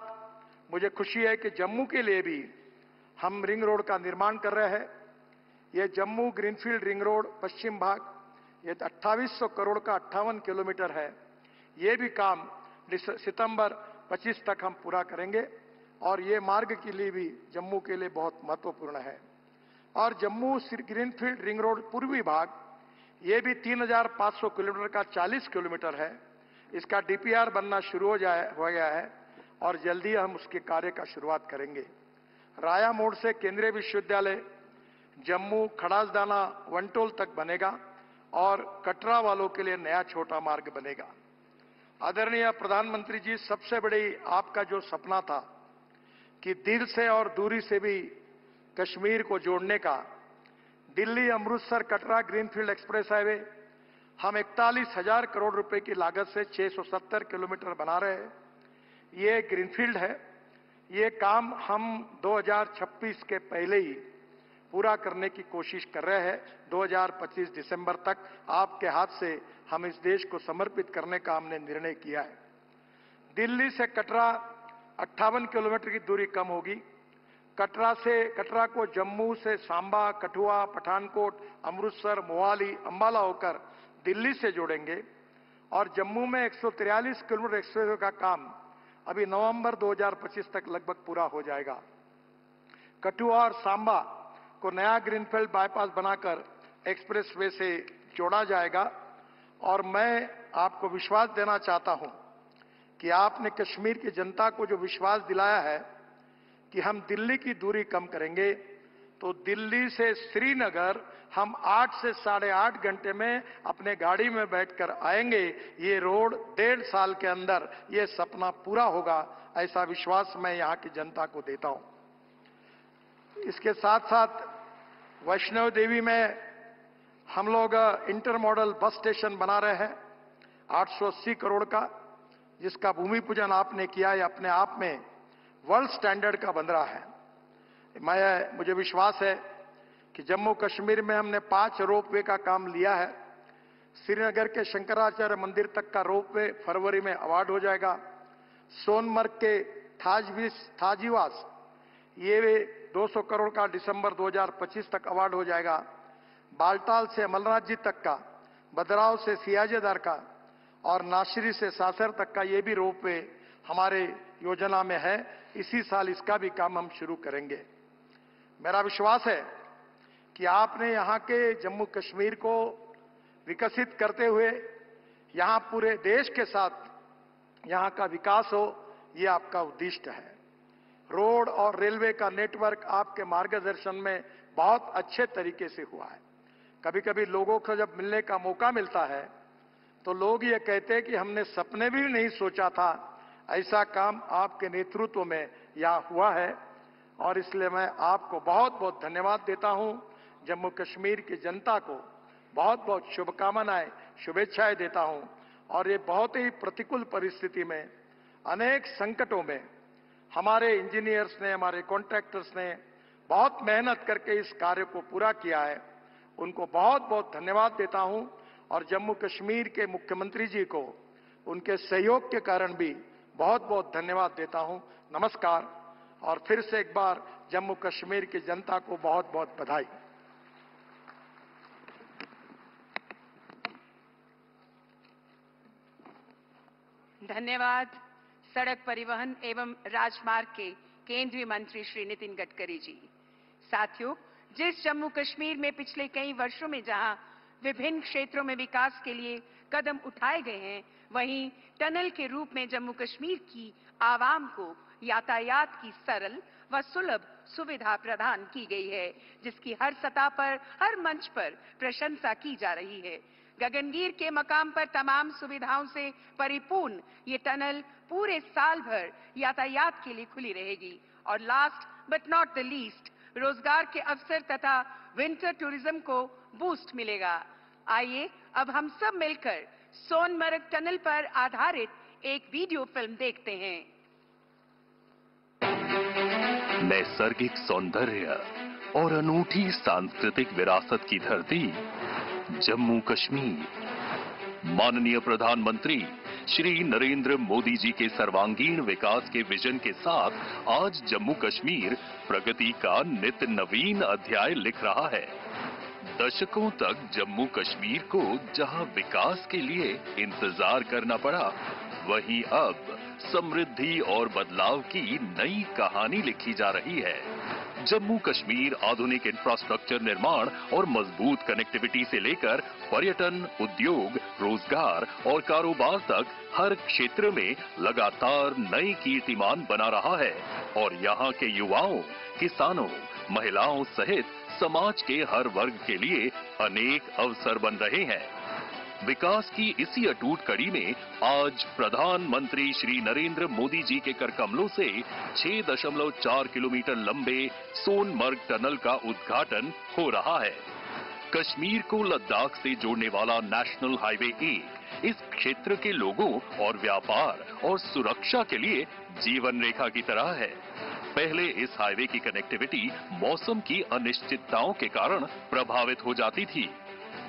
मुझे खुशी है कि जम्मू के लिए भी हम रिंग रोड का निर्माण कर रहे हैं। यह जम्मू ग्रीनफील्ड रिंग रोड पश्चिम भाग, ये 2800 करोड़ का 58 किलोमीटर है। ये भी काम सितंबर 25 तक हम पूरा करेंगे और ये मार्ग के लिए भी जम्मू के लिए बहुत महत्वपूर्ण है। और जम्मू ग्रीनफील्ड रिंग रोड पूर्वी भाग, ये भी 3,500 किलोमीटर का 40 किलोमीटर है। इसका डीपीआर बनना शुरू हो गया है और जल्दी हम उसके कार्य का शुरुआत करेंगे। राया मोड़ से केंद्रीय विश्वविद्यालय जम्मू खड़ासदाना वनटोल तक बनेगा और कटरा वालों के लिए नया छोटा मार्ग बनेगा। आदरणीय प्रधानमंत्री जी, सबसे बड़ी आपका जो सपना था कि दिल से और दूरी से भी कश्मीर को जोड़ने का, Delhi Amritsar Katra greenfield express highway हम 41,000 करोड़ रुपए की लागत से 670 किलोमीटर बना रहे हैं। ये ग्रीनफील्ड है। ये काम हम 2026 के पहले ही पूरा करने की कोशिश कर रहे हैं। 2025 दिसंबर तक आपके हाथ से हम इस देश को समर्पित करने का हमने निर्णय किया है। दिल्ली से कटरा 58 किलोमीटर की दूरी कम होगी। कटरा को जम्मू से सांबा, कठुआ, पठानकोट, अमृतसर, मोहाली, अंबाला होकर दिल्ली से जोड़ेंगे और जम्मू में 143 किलोमीटर एक्सप्रेसवे का काम अभी नवंबर 2025 तक लगभग पूरा हो जाएगा। कठुआ और सांबा को नया ग्रीनफील्ड बाईपास बनाकर एक्सप्रेसवे से जोड़ा जाएगा। और मैं आपको विश्वास देना चाहता हूं कि आपने कश्मीर की जनता को जो विश्वास दिलाया है कि हम दिल्ली की दूरी कम करेंगे, तो दिल्ली से श्रीनगर हम 8 से 8.5 घंटे में अपने गाड़ी में बैठकर आएंगे। ये रोड 1.5 साल के अंदर ये सपना पूरा होगा, ऐसा विश्वास मैं यहां की जनता को देता हूं। इसके साथ साथ वैष्णो देवी में हम लोग इंटर मॉडल बस स्टेशन बना रहे हैं 880 करोड़ का, जिसका भूमि पूजन आपने किया है। अपने आप में वर्ल्ड स्टैंडर्ड का बन रहा है। मुझे विश्वास है कि जम्मू कश्मीर में हमने 5 रोपवे का काम लिया है। श्रीनगर के शंकराचार्य मंदिर तक का रोपवे फरवरी में अवार्ड हो जाएगा। सोनमर्ग के थाजीवास ये 200 करोड़ का दिसंबर 2025 तक अवार्ड हो जाएगा। बालटाल से अमरनाथ जी तक का, भद्राव से सियाजेदार का और नाशरी से सासर तक का ये भी रोपवे हमारे योजना में है। इसी साल इसका भी काम हम शुरू करेंगे। मेरा विश्वास है कि आपने यहाँ के जम्मू कश्मीर को विकसित करते हुए यहाँ पूरे देश के साथ यहाँ का विकास हो, ये आपका उद्देश्य है। रोड और रेलवे का नेटवर्क आपके मार्गदर्शन में बहुत अच्छे तरीके से हुआ है। कभी कभी लोगों को जब मिलने का मौका मिलता है तो लोग ये कहते हैं कि हमने सपने भी नहीं सोचा था ऐसा काम आपके नेतृत्व में यहाँ हुआ है, और इसलिए मैं आपको बहुत बहुत धन्यवाद देता हूं। जम्मू कश्मीर की जनता को बहुत बहुत शुभकामनाएं, शुभेच्छाएं देता हूं। और ये बहुत ही प्रतिकूल परिस्थिति में, अनेक संकटों में हमारे इंजीनियर्स ने, हमारे कॉन्ट्रैक्टर्स ने बहुत मेहनत करके इस कार्य को पूरा किया है। उनको बहुत बहुत धन्यवाद देता हूं। और जम्मू कश्मीर के मुख्यमंत्री जी को उनके सहयोग के कारण भी बहुत बहुत धन्यवाद देता हूं। नमस्कार। और फिर से एक बार जम्मू कश्मीर की जनता को बहुत बहुत बधाई। धन्यवाद। सड़क परिवहन एवं राजमार्ग के केंद्रीय मंत्री श्री नितिन गडकरी जी। साथियों, जिस जम्मू कश्मीर में पिछले कई वर्षों में जहां विभिन्न क्षेत्रों में विकास के लिए कदम उठाए गए हैं, वहीं टनल के रूप में जम्मू कश्मीर की आवाम को यातायात की सरल व सुलभ सुविधा प्रदान की गई है, जिसकी हर सतह पर, हर मंच पर प्रशंसा की जा रही है। गगनगीर के मकाम पर तमाम सुविधाओं से परिपूर्ण ये टनल पूरे साल भर यातायात के लिए खुली रहेगी। और last but not the least, रोजगार के अवसर तथा विंटर टूरिज्म को बूस्ट मिलेगा। आइए अब हम सब मिलकर सोनमर्ग टनल पर आधारित एक वीडियो फिल्म देखते हैं। नैसर्गिक सौंदर्य और अनूठी सांस्कृतिक विरासत की धरती जम्मू कश्मीर। माननीय प्रधानमंत्री श्री नरेंद्र मोदी जी के सर्वांगीण विकास के विजन के साथ आज जम्मू कश्मीर प्रगति का नित्य नवीन अध्याय लिख रहा है। दशकों तक जम्मू कश्मीर को जहां विकास के लिए इंतजार करना पड़ा, वहीं अब समृद्धि और बदलाव की नई कहानी लिखी जा रही है। जम्मू कश्मीर आधुनिक इंफ्रास्ट्रक्चर निर्माण और मजबूत कनेक्टिविटी से लेकर पर्यटन, उद्योग, रोजगार और कारोबार तक हर क्षेत्र में लगातार नई कीर्तिमान बना रहा है। और यहाँ के युवाओं, किसानों, महिलाओं सहित समाज के हर वर्ग के लिए अनेक अवसर बन रहे हैं। विकास की इसी अटूट कड़ी में आज प्रधानमंत्री श्री नरेंद्र मोदी जी के करकमलों से 6.4 किलोमीटर लंबे सोनमर्ग टनल का उद्घाटन हो रहा है। कश्मीर को लद्दाख से जोड़ने वाला नेशनल हाईवे 1 इस क्षेत्र के लोगों और व्यापार और सुरक्षा के लिए जीवन रेखा की तरह है। पहले इस हाईवे की कनेक्टिविटी मौसम की अनिश्चितताओं के कारण प्रभावित हो जाती थी।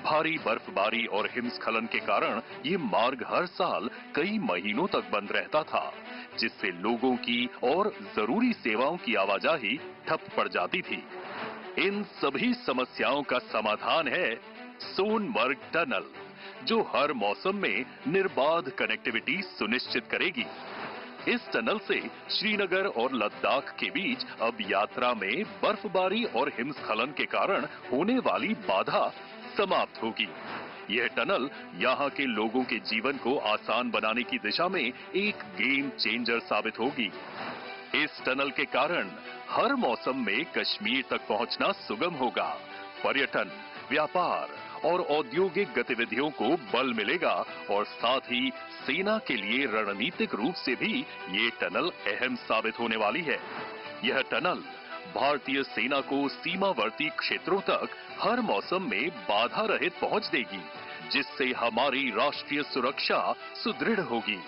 भारी बर्फबारी और हिमस्खलन के कारण ये मार्ग हर साल कई महीनों तक बंद रहता था, जिससे लोगों की और जरूरी सेवाओं की आवाजाही ठप पड़ जाती थी। इन सभी समस्याओं का समाधान है सोनमर्ग टनल, जो हर मौसम में निर्बाध कनेक्टिविटी सुनिश्चित करेगी। इस टनल से श्रीनगर और लद्दाख के बीच अब यात्रा में बर्फबारी और हिमस्खलन के कारण होने वाली बाधा समाप्त होगी। यह टनल यहाँ के लोगों के जीवन को आसान बनाने की दिशा में एक गेम चेंजर साबित होगी। इस टनल के कारण हर मौसम में कश्मीर तक पहुंचना सुगम होगा। पर्यटन, व्यापार और औद्योगिक गतिविधियों को बल मिलेगा और साथ ही सेना के लिए रणनीतिक रूप से भी ये टनल अहम साबित होने वाली है। यह टनल भारतीय सेना को सीमावर्ती क्षेत्रों तक हर मौसम में बाधा रहित पहुंच देगी, जिससे हमारी राष्ट्रीय सुरक्षा सुदृढ़ होगी।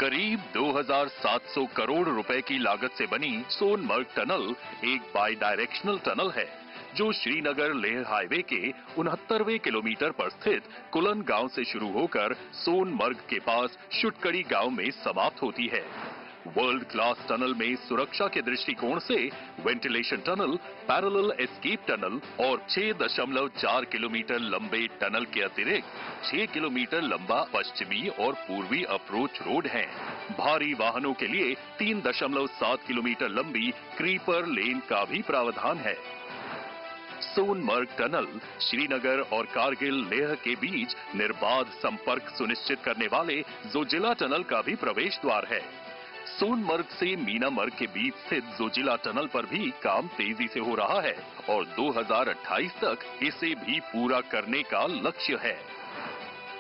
करीब 2700 करोड़ रुपए की लागत से बनी सोनमर्ग टनल एक बाई डायरेक्शनल टनल है, जो श्रीनगर लेह हाईवे के 69वें किलोमीटर पर स्थित कुलन गांव से शुरू होकर सोनमर्ग के पास शुटकड़ी गांव में समाप्त होती है। वर्ल्ड क्लास टनल में सुरक्षा के दृष्टिकोण से ventilation tunnel, parallel escape tunnel और 6.4 किलोमीटर लंबे टनल के अतिरिक्त 6 किलोमीटर लंबा पश्चिमी और पूर्वी अप्रोच रोड है। भारी वाहनों के लिए 3.7 किलोमीटर लंबी क्रीपर लेन का भी प्रावधान है। सोनमर्ग टनल श्रीनगर और कारगिल लेह के बीच निर्बाध संपर्क सुनिश्चित करने वाले जोजिला टनल का भी प्रवेश द्वार है। सोनमर्ग से मीनामर्ग के बीच स्थित जोजिला टनल पर भी काम तेजी से हो रहा है और 2028 तक इसे भी पूरा करने का लक्ष्य है।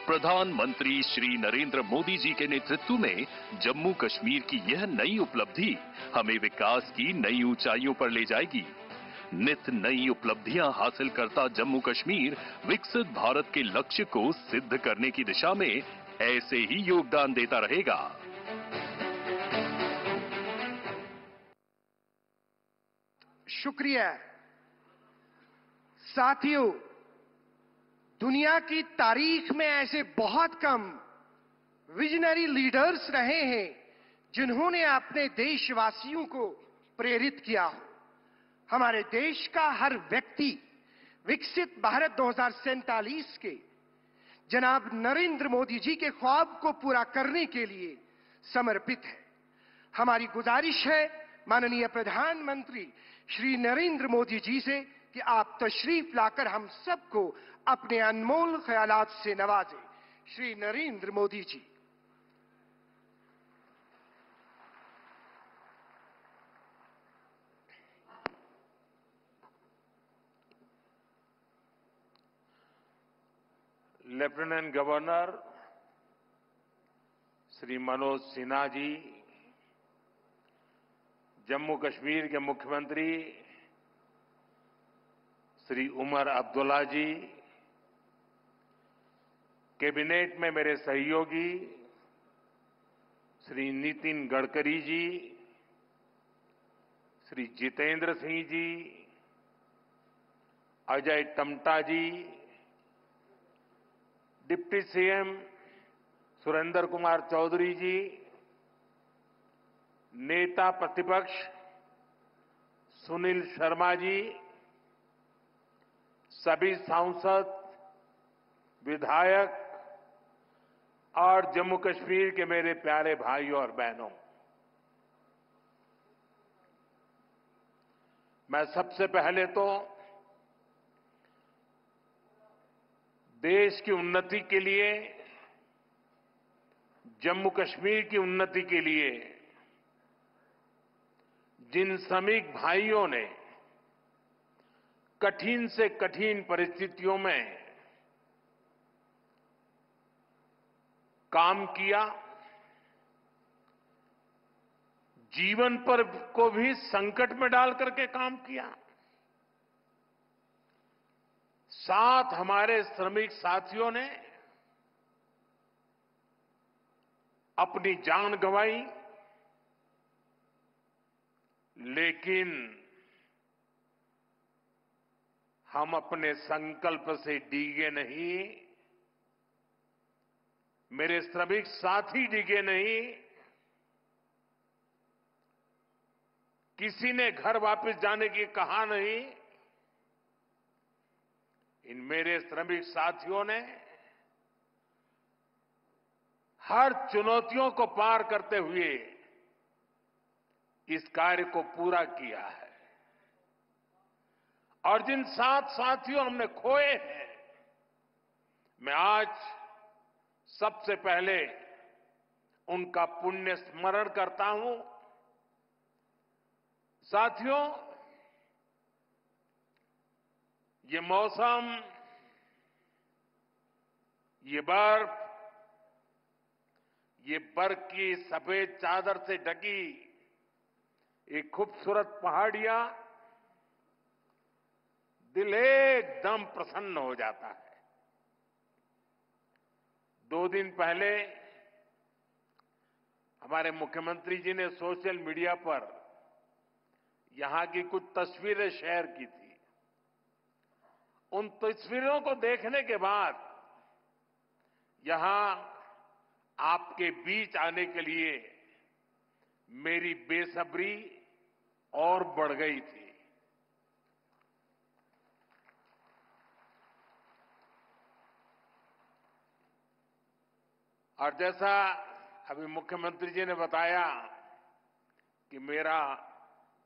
प्रधानमंत्री श्री नरेंद्र मोदी जी के नेतृत्व में जम्मू कश्मीर की यह नई उपलब्धि हमें विकास की नई ऊंचाइयों पर ले जाएगी। नित नई उपलब्धियां हासिल करता जम्मू कश्मीर विकसित भारत के लक्ष्य को सिद्ध करने की दिशा में ऐसे ही योगदान देता रहेगा। शुक्रिया। साथियों, दुनिया की तारीख में ऐसे बहुत कम विजनरी लीडर्स रहे हैं जिन्होंने अपने देशवासियों को प्रेरित किया हो। हमारे देश का हर व्यक्ति विकसित भारत 2047 के जनाब नरेंद्र मोदी जी के ख्वाब को पूरा करने के लिए समर्पित है। हमारी गुजारिश है माननीय प्रधानमंत्री श्री नरेंद्र मोदी जी से कि आप तशरीफ लाकर हम सबको अपने अनमोल ख्यालात से नवाजें। श्री नरेंद्र मोदी जी। लेफ्टिनेंट गवर्नर श्री मनोज सिन्हा जी, जम्मू कश्मीर के मुख्यमंत्री श्री उमर अब्दुल्ला जी, कैबिनेट में मेरे सहयोगी श्री नितिन गडकरी जी, श्री जितेंद्र सिंह जी, अजय टम्टा जी, डिप्टी सीएम सुरेंद्र कुमार चौधरी जी, नेता प्रतिपक्ष सुनील शर्मा जी, सभी सांसद, विधायक और जम्मू कश्मीर के मेरे प्यारे भाइयों और बहनों, मैं सबसे पहले तो देश की उन्नति के लिए, जम्मू कश्मीर की उन्नति के लिए जिन श्रमिक भाइयों ने कठिन से कठिन परिस्थितियों में काम किया, जीवन पर को भी संकट में डाल करके काम किया, साथ हमारे श्रमिक साथियों ने अपनी जान गंवाई, लेकिन हम अपने संकल्प से डिगे नहीं, मेरे श्रमिक साथी डिगे नहीं, किसी ने घर वापस जाने की कहा नहीं। इन मेरे श्रमिक साथियों ने हर चुनौतियों को पार करते हुए इस कार्य को पूरा किया है। और जिन 7 साथियों हमने खोए हैं, मैं आज सबसे पहले उनका पुण्य स्मरण करता हूं। साथियों, ये मौसम, ये बर्फ, ये बर्फ की सफेद चादर से ढकी एक खूबसूरत पहाड़ियां, दिल एकदम प्रसन्न हो जाता है। 2 दिन पहले हमारे मुख्यमंत्री जी ने सोशल मीडिया पर यहां की कुछ तस्वीरें शेयर की थी। उन तस्वीरों को देखने के बाद यहां आपके बीच आने के लिए मेरी बेसब्री और बढ़ गई थी। और जैसा अभी मुख्यमंत्री जी ने बताया कि मेरा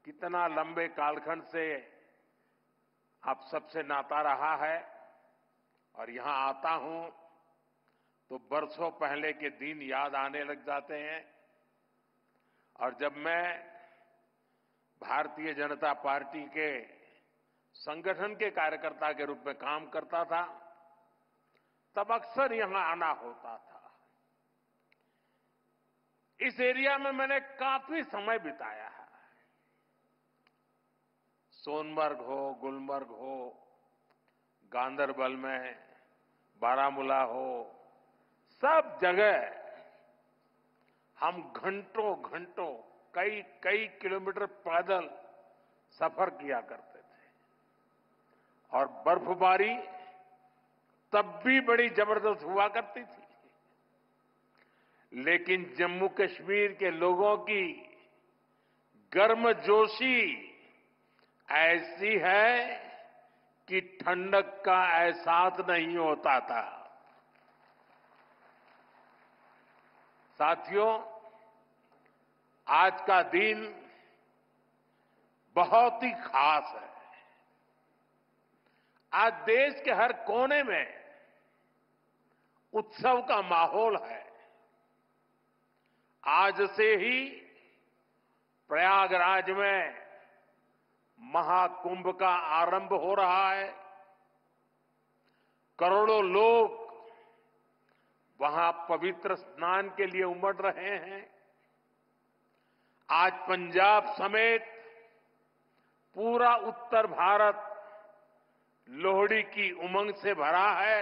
कितना लंबे कालखंड से आप सबसे नाता रहा है और यहां आता हूं तो बरसों पहले के दिन याद आने लग जाते हैं। और जब मैं भारतीय जनता पार्टी के संगठन के कार्यकर्ता के रूप में काम करता था, तब अक्सर यहां आना होता था। इस एरिया में मैंने काफी समय बिताया है। सोनमर्ग हो, गुलमर्ग हो, गांदरबल में, बारामूला हो, सब जगह हम घंटों घंटों कई कई किलोमीटर पैदल सफर किया करते थे। और बर्फबारी तब भी बड़ी जबरदस्त हुआ करती थी। लेकिन जम्मू कश्मीर के लोगों की गर्मजोशी ऐसी है कि ठंडक का एहसास नहीं होता था। साथियों, आज का दिन बहुत ही खास है। आज देश के हर कोने में उत्सव का माहौल है। आज से ही प्रयागराज में महाकुंभ का आरंभ हो रहा है। करोड़ों लोग वहां पवित्र स्नान के लिए उमड़ रहे हैं। आज पंजाब समेत पूरा उत्तर भारत लोहड़ी की उमंग से भरा है।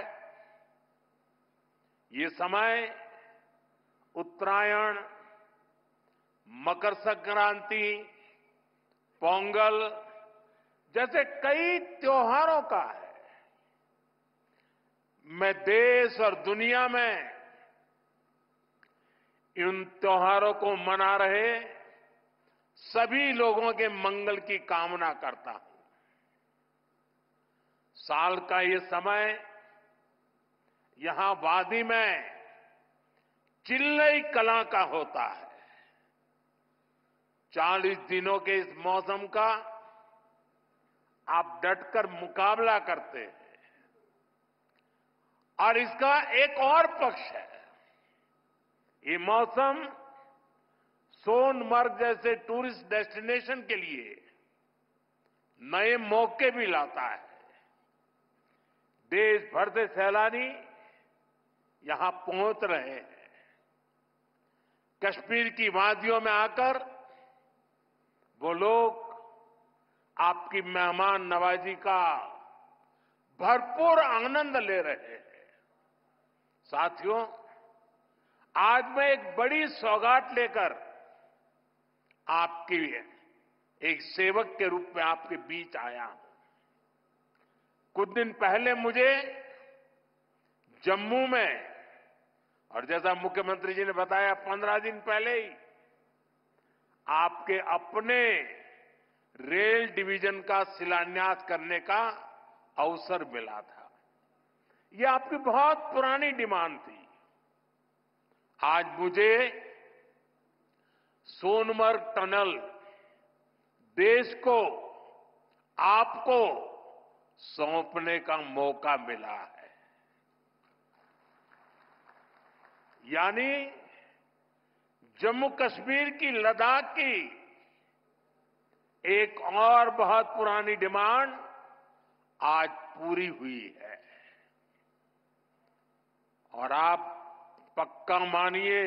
ये समय उत्तरायण, मकर संक्रांति, पोंगल जैसे कई त्योहारों का है। मैं देश और दुनिया में इन त्योहारों को मना रहे सभी लोगों के मंगल की कामना करता हूं। साल का ये समय यहां वादी में चिल्लई कला का होता है। 40 दिनों के इस मौसम का आप डटकर मुकाबला करते हैं। और इसका एक और पक्ष है, ये मौसम सोनमर्ग जैसे टूरिस्ट डेस्टिनेशन के लिए नए मौके भी लाता है। देश भर से सैलानी यहां पहुंच रहे हैं। कश्मीर की वादियों में आकर वो लोग आपकी मेहमान नवाजी का भरपूर आनंद ले रहे हैं। साथियों, आज मैं एक बड़ी सौगात लेकर आपके एक सेवक के रूप में आपके बीच आया हूं। कुछ दिन पहले मुझे जम्मू में, और जैसा मुख्यमंत्री जी ने बताया 15 दिन पहले ही आपके अपने रेल डिवीजन का शिलान्यास करने का अवसर मिला था। यह आपकी बहुत पुरानी डिमांड थी। आज मुझे सोनमर्ग टनल देश को, आपको सौंपने का मौका मिला है। यानी जम्मू कश्मीर की, लद्दाख की एक और बहुत पुरानी डिमांड आज पूरी हुई है। और आप पक्का मानिए,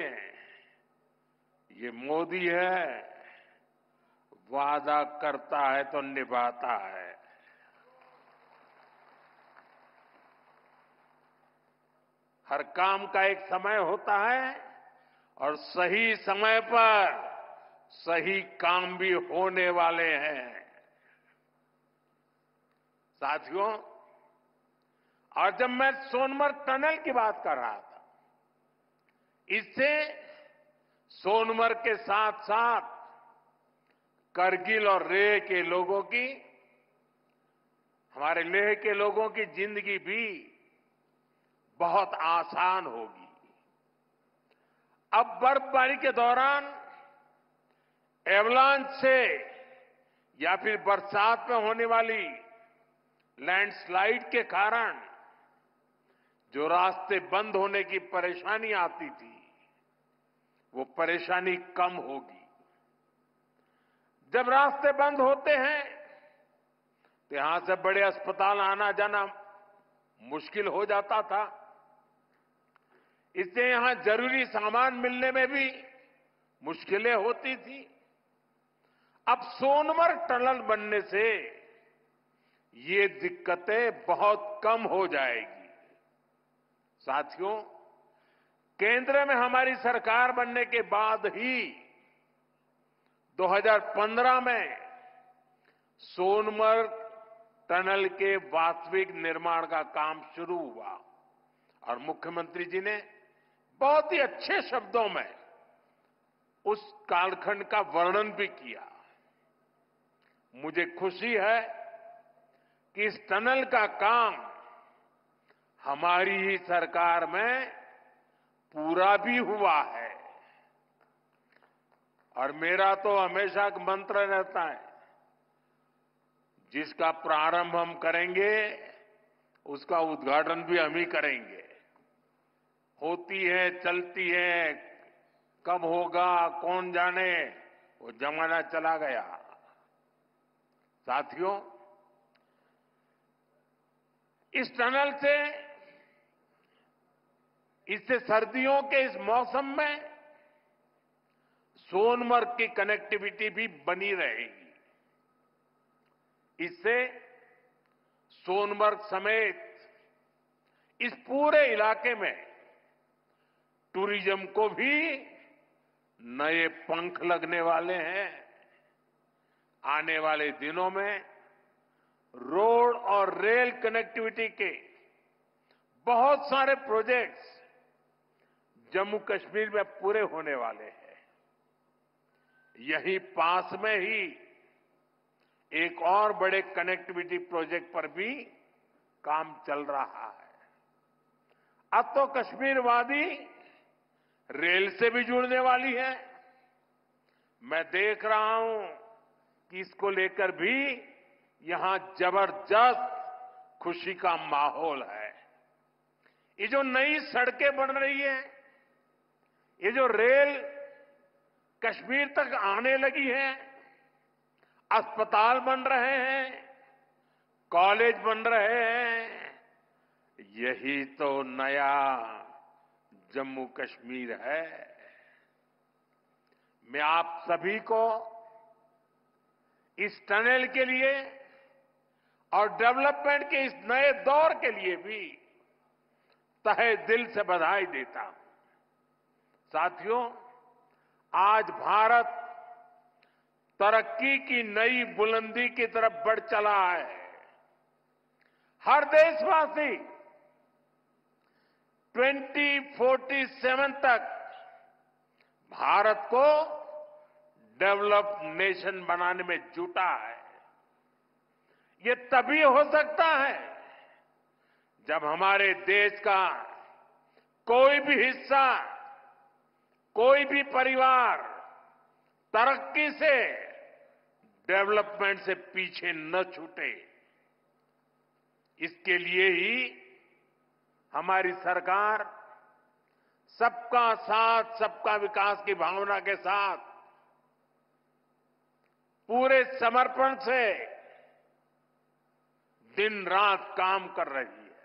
ये मोदी है, वादा करता है तो निभाता है। हर काम का एक समय होता है और सही समय पर सही काम भी होने वाले हैं। साथियों, और जब मैं सोनमर्ग टनल की बात कर रहा था, इससे सोनमर्ग के साथ साथ करगिल और लेह के लोगों की, हमारे लेह के लोगों की जिंदगी भी बहुत आसान होगी। अब बर्फबारी के दौरान एवलांच से या फिर बरसात में होने वाली लैंडस्लाइड के कारण जो रास्ते बंद होने की परेशानी आती थी, वो परेशानी कम होगी। जब रास्ते बंद होते हैं तो यहां से बड़े अस्पताल आना जाना मुश्किल हो जाता था। इससे यहां जरूरी सामान मिलने में भी मुश्किलें होती थी। अब सोनमर्ग टनल बनने से ये दिक्कतें बहुत कम हो जाएगी। साथियों, केंद्र में हमारी सरकार बनने के बाद ही 2015 में सोनमर्ग टनल के वास्तविक निर्माण का काम शुरू हुआ और मुख्यमंत्री जी ने बहुत ही अच्छे शब्दों में उस कालखंड का वर्णन भी किया। मुझे खुशी है कि इस टनल का काम हमारी ही सरकार में पूरा भी हुआ है। और मेरा तो हमेशा एक मंत्र रहता है, जिसका प्रारंभ हम करेंगे उसका उद्घाटन भी हम ही करेंगे। होती है, चलती है, कब होगा कौन जाने, वो जमाना चला गया। साथियों, इस टनल से इससे सर्दियों के इस मौसम में सोनमर्ग की कनेक्टिविटी भी बनी रहेगी। इससे सोनमर्ग समेत इस पूरे इलाके में टूरिज्म को भी नए पंख लगने वाले हैं। आने वाले दिनों में रोड और रेल कनेक्टिविटी के बहुत सारे प्रोजेक्ट्स जम्मू कश्मीर में पूरे होने वाले हैं। यही पास में ही एक और बड़े कनेक्टिविटी प्रोजेक्ट पर भी काम चल रहा है। अब तो कश्मीर वादी रेल से भी जुड़ने वाली है। मैं देख रहा हूं कि इसको लेकर भी यहां जबरदस्त खुशी का माहौल है। ये जो नई सड़कें बन रही है, ये जो रेल कश्मीर तक आने लगी है, अस्पताल बन रहे हैं, कॉलेज बन रहे हैं, यही तो नया जम्मू कश्मीर है। मैं आप सभी को इस टनल के लिए और डेवलपमेंट के इस नए दौर के लिए भी तहे दिल से बधाई देता हूं। साथियों, आज भारत तरक्की की नई बुलंदी की तरफ बढ़ चला है। हर देशवासी 2047 तक भारत को डेवलप्ड नेशन बनाने में जुटा है। ये तभी हो सकता है जब हमारे देश का कोई भी हिस्सा, कोई भी परिवार तरक्की से, डेवलपमेंट से पीछे न छूटे। इसके लिए ही हमारी सरकार सबका साथ सबका विकास की भावना के साथ पूरे समर्पण से दिन रात काम कर रही है।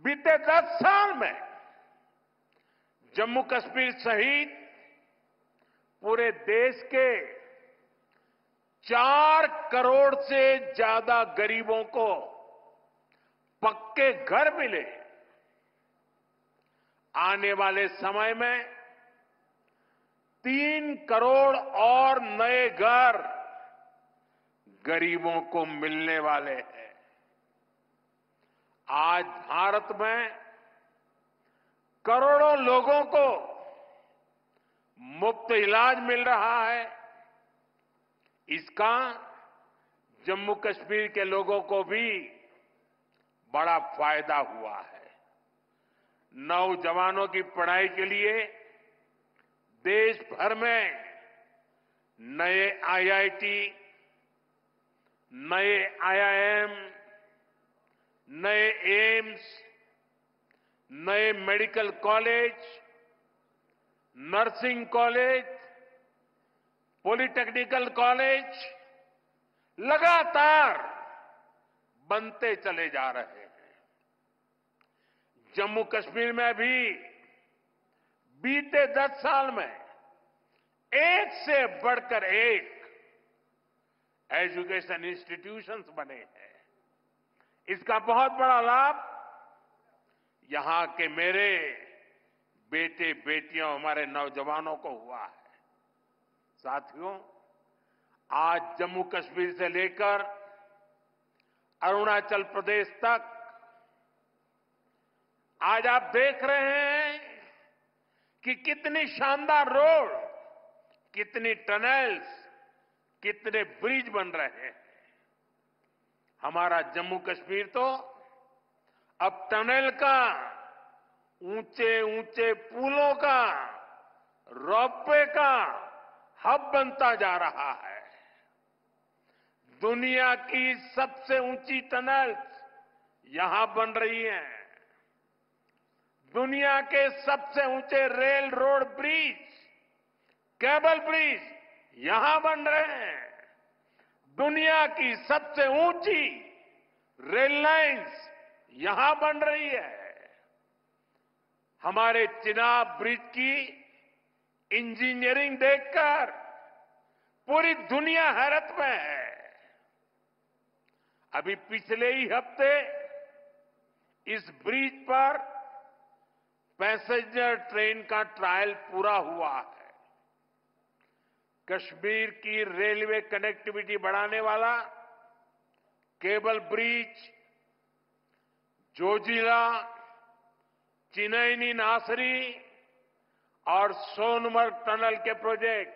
बीते 10 साल में जम्मू कश्मीर सहित पूरे देश के 4 करोड़ से ज्यादा गरीबों को पक्के घर मिले। आने वाले समय में 3 करोड़ और नए घर गरीबों को मिलने वाले हैं। आज भारत में करोड़ों लोगों को मुफ्त इलाज मिल रहा है। इसका जम्मू कश्मीर के लोगों को भी बड़ा फायदा हुआ है। नौजवानों की पढ़ाई के लिए देश भर में नए आईआईटी, नए आईआईएम, नए एम्स, नए medical college, nursing college, polytechnical college लगातार बनते चले जा रहे हैं। जम्मू कश्मीर में भी बीते 10 साल में एक से बढ़कर एक एजुकेशन इंस्टीट्यूशंस बने हैं। इसका बहुत बड़ा लाभ यहां के मेरे बेटे बेटियों, हमारे नौजवानों को हुआ है। साथियों, आज जम्मू कश्मीर से लेकर अरुणाचल प्रदेश तक आज आप देख रहे हैं कि कितनी शानदार रोड, कितनी टनल्स, कितने ब्रिज बन रहे हैं। हमारा जम्मू कश्मीर तो अब टनल का, ऊंचे ऊंचे पुलों का, रोपवे का हब बनता जा रहा है। दुनिया की सबसे ऊंची टनल्स यहां बन रही हैं। दुनिया के सबसे ऊंचे rail road bridge, cable bridge यहां बन रहे हैं। दुनिया की सबसे ऊंची रेल लाइंस यहां बन रही है। हमारे चिनाब ब्रिज की इंजीनियरिंग देखकर पूरी दुनिया हैरत में है। अभी पिछले ही हफ्ते इस ब्रिज पर पैसेंजर ट्रेन का ट्रायल पूरा हुआ है। कश्मीर की रेलवे कनेक्टिविटी बढ़ाने वाला केबल ब्रिज, जोजिला, चिनैनी नासरी और सोनमर्ग टनल के प्रोजेक्ट,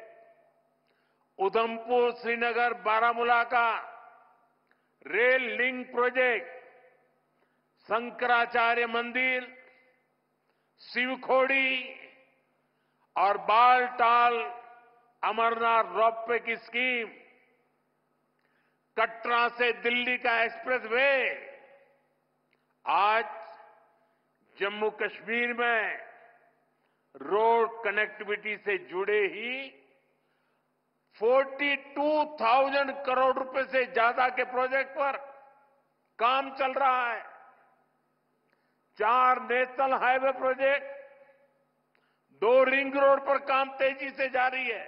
उधमपुर श्रीनगर बारामूला का रेल लिंक प्रोजेक्ट, शंकराचार्य मंदिर, शिवखोड़ी और बालटाल अमरनाथ रोपवे की स्कीम, कटरा से दिल्ली का एक्सप्रेसवे, आज जम्मू कश्मीर में रोड कनेक्टिविटी से जुड़े ही 42,000 करोड़ रुपए से ज्यादा के प्रोजेक्ट पर काम चल रहा है। 4 national highway project, 2 ring road पर काम तेजी से जारी है।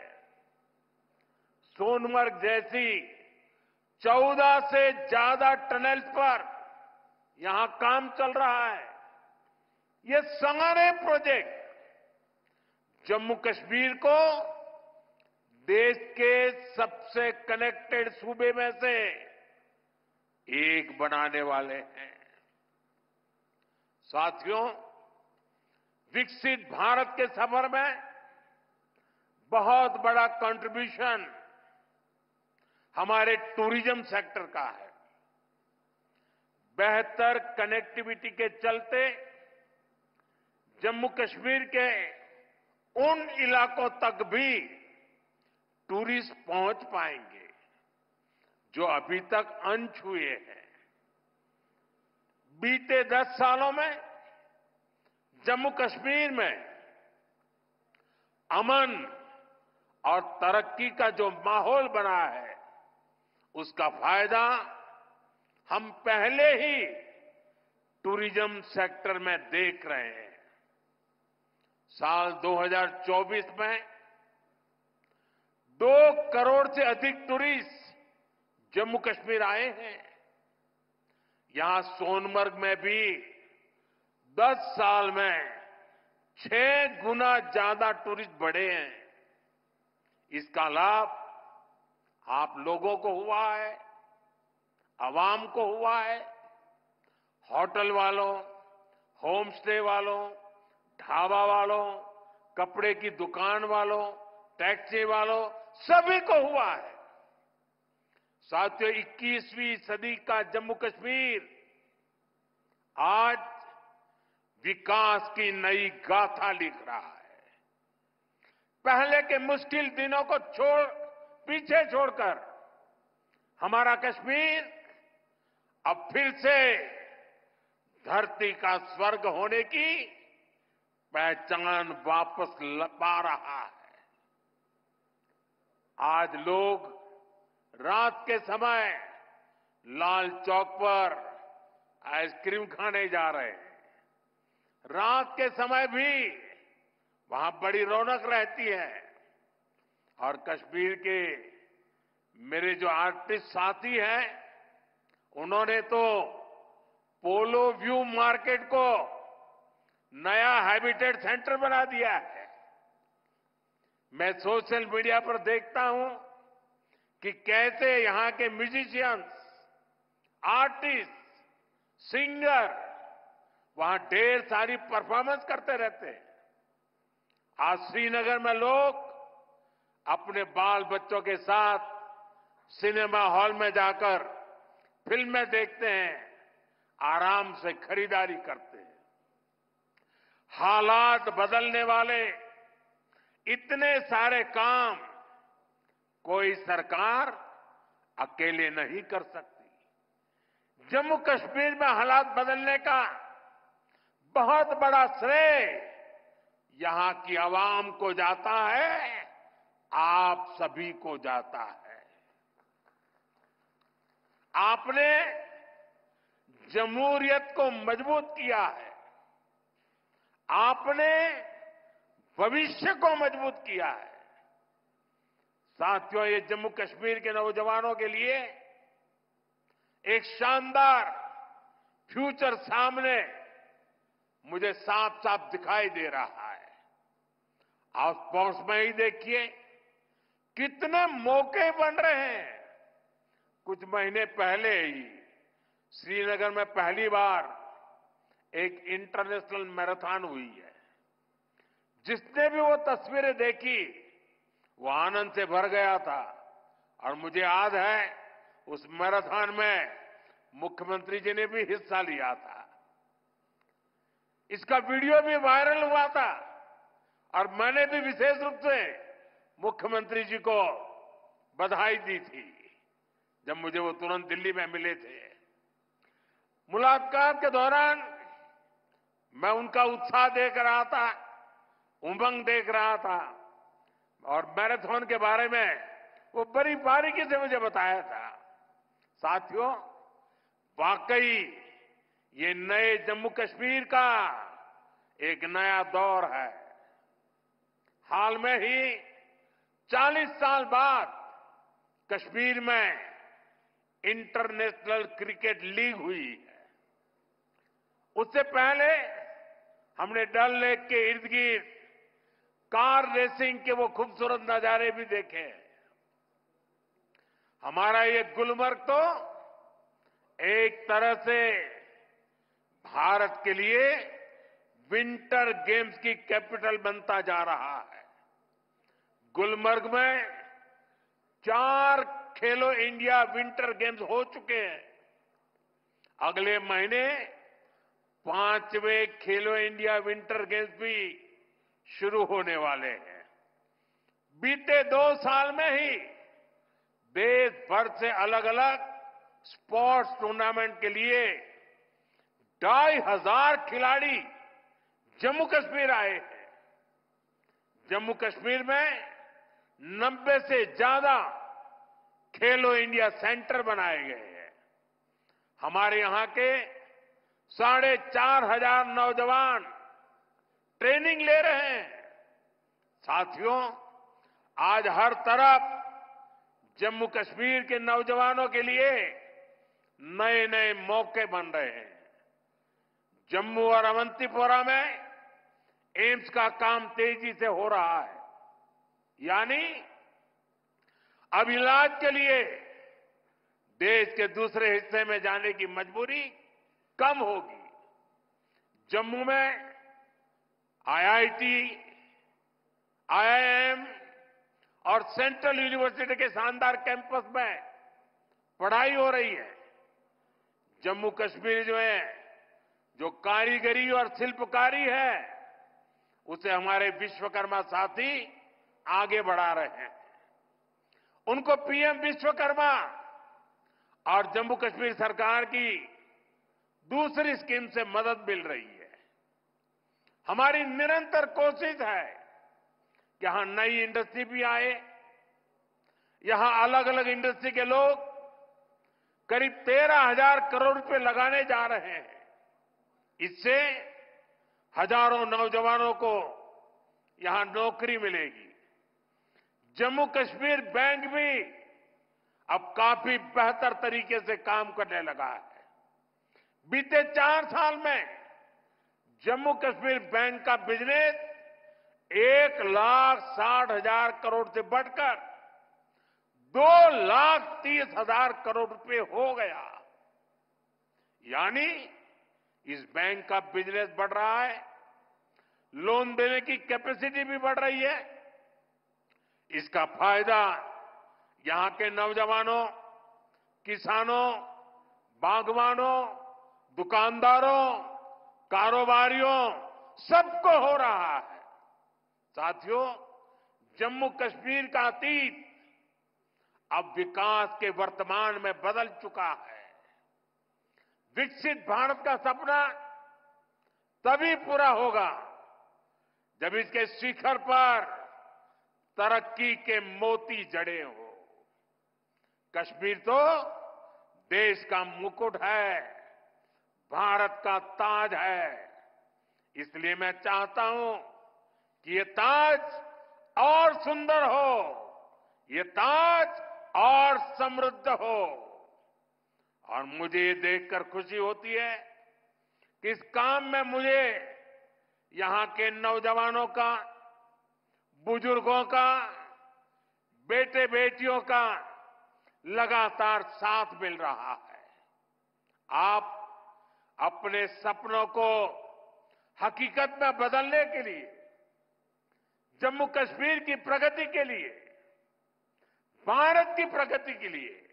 सोनमर्ग जैसी 14 से ज्यादा टनल्स पर यहां काम चल रहा है। ये सारे प्रोजेक्ट जम्मू कश्मीर को देश के सबसे कनेक्टेड सूबे में से एक बनाने वाले हैं। साथियों, विकसित भारत के सफर में बहुत बड़ा कंट्रीब्यूशन हमारे टूरिज्म सेक्टर का है। बेहतर कनेक्टिविटी के चलते जम्मू कश्मीर के उन इलाकों तक भी टूरिस्ट पहुंच पाएंगे जो अभी तक अनछुए हैं। बीते 10 सालों में जम्मू कश्मीर में अमन और तरक्की का जो माहौल बना है, उसका फायदा हम पहले ही टूरिज्म सेक्टर में देख रहे हैं। साल 2024 में 2 करोड़ से अधिक टूरिस्ट जम्मू कश्मीर आए हैं। यहां सोनमर्ग में भी 10 साल में 6 गुना ज्यादा टूरिस्ट बढ़े हैं। इसका लाभ आप लोगों को हुआ है, आवाम को हुआ है। होटल वालों, होम स्टे वालों, ढाबा वालों, कपड़े की दुकान वालों, टैक्सी वालों, सभी को हुआ है। साथियों, 21वीं सदी का जम्मू कश्मीर आज विकास की नई गाथा लिख रहा है। पहले के मुश्किल दिनों को पीछे छोड़कर हमारा कश्मीर अब फिर से धरती का स्वर्ग होने की पहचान वापस पा रहा है। आज लोग रात के समय लाल चौक पर आइसक्रीम खाने जा रहे हैं। रात के समय भी वहां बड़ी रौनक रहती है। और कश्मीर के मेरे जो आर्टिस्ट साथी हैं, उन्होंने तो पोलो व्यू मार्केट को नया हैबिटेट सेंटर बना दिया है। मैं सोशल मीडिया पर देखता हूं कि कैसे यहां के म्यूजिशियंस, आर्टिस्ट, सिंगर वहां ढेर सारी परफॉर्मेंस करते रहते हैं। आज श्रीनगर में लोग अपने बाल बच्चों के साथ सिनेमा हॉल में जाकर फिल्में देखते हैं, आराम से खरीदारी करते हैं। हालात बदलने वाले इतने सारे काम कोई सरकार अकेले नहीं कर सकती। जम्मू कश्मीर में हालात बदलने का बहुत बड़ा श्रेय यहां की आवाम को जाता है, आप सभी को जाता है। आपने जमहूरियत को मजबूत किया है, आपने भविष्य को मजबूत किया है। साथियों, ये जम्मू कश्मीर के नौजवानों के लिए एक शानदार फ्यूचर सामने मुझे साफ साफ दिखाई दे रहा है। आप स्पोर्ट्स में ही देखिए कितने मौके बन रहे हैं। कुछ महीने पहले ही श्रीनगर में पहली बार एक इंटरनेशनल मैराथन हुई है। जिसने भी वो तस्वीरें देखी वो आनंद से भर गया था। और मुझे याद है उस मैराथन में मुख्यमंत्री जी ने भी हिस्सा लिया था। इसका वीडियो भी वायरल हुआ था और मैंने भी विशेष रूप से मुख्यमंत्री जी को बधाई दी थी जब मुझे वो तुरंत दिल्ली में मिले थे। मुलाकात के दौरान मैं उनका उत्साह देख रहा था, उमंग देख रहा था और मैराथन के बारे में वो बड़ी बारीकी से मुझे बताया था। साथियों, वाकई ये नए जम्मू कश्मीर का एक नया दौर है। हाल में ही 40 साल बाद कश्मीर में इंटरनेशनल क्रिकेट लीग हुई है। उससे पहले हमने डल लेक के इर्द गिर्द कार रेसिंग के वो खूबसूरत नजारे भी देखे। हमारा ये गुलमर्ग तो एक तरह से भारत के लिए विंटर गेम्स की कैपिटल बनता जा रहा है। गुलमर्ग में 4 खेलो इंडिया विंटर गेम्स हो चुके हैं। अगले महीने 5वें खेलो इंडिया विंटर गेम्स भी शुरू होने वाले हैं। बीते 2 साल में ही देश भर से अलग अलग स्पोर्ट्स टूर्नामेंट के लिए 2,500 खिलाड़ी जम्मू कश्मीर आए हैं। जम्मू कश्मीर में 90 से ज्यादा खेलो इंडिया सेंटर बनाए गए हैं। हमारे यहां के 4,500 नौजवान ट्रेनिंग ले रहे हैं। साथियों, आज हर तरफ जम्मू कश्मीर के नौजवानों के लिए नए नए मौके बन रहे हैं। जम्मू और अवंतीपोरा में एम्स का काम तेजी से हो रहा है, यानी अब इलाज के लिए देश के दूसरे हिस्से में जाने की मजबूरी कम होगी। जम्मू में आईआईटी, आईआईएम और सेंट्रल यूनिवर्सिटी के शानदार कैंपस में पढ़ाई हो रही है। जम्मू कश्मीर जो कारीगरी और शिल्पकारी है, उसे हमारे विश्वकर्मा साथी आगे बढ़ा रहे हैं। उनको पीएम विश्वकर्मा और जम्मू कश्मीर सरकार की दूसरी स्कीम से मदद मिल रही है। हमारी निरंतर कोशिश है कि यहां नई इंडस्ट्री भी आए। यहां अलग अलग इंडस्ट्री के लोग करीब 13,000 करोड़ रुपए लगाने जा रहे हैं। इससे हजारों नौजवानों को यहां नौकरी मिलेगी। जम्मू कश्मीर बैंक भी अब काफी बेहतर तरीके से काम करने लगा है। बीते 4 साल में जम्मू कश्मीर बैंक का बिजनेस 1,60,000 करोड़ से बढ़कर 2,30,000 करोड़ रुपए हो गया। यानी इस बैंक का बिजनेस बढ़ रहा है, लोन देने की कैपेसिटी भी बढ़ रही है। इसका फायदा यहां के नौजवानों, किसानों, बागवानों, दुकानदारों, कारोबारियों सबको हो रहा है। साथियों, जम्मू कश्मीर का अतीत अब विकास के वर्तमान में बदल चुका है। विकसित भारत का सपना तभी पूरा होगा जब इसके शिखर पर तरक्की के मोती जड़े हो। कश्मीर तो देश का मुकुट है, भारत का ताज है। इसलिए मैं चाहता हूं कि ये ताज और सुंदर हो, ये ताज और समृद्ध हो। और मुझे ये देखकर खुशी होती है कि इस काम में मुझे यहां के नौजवानों का, बुजुर्गों का, बेटे बेटियों का लगातार साथ मिल रहा है। आप अपने सपनों को हकीकत में बदलने के लिए, जम्मू कश्मीर की प्रगति के लिए, भारत की प्रगति के लिए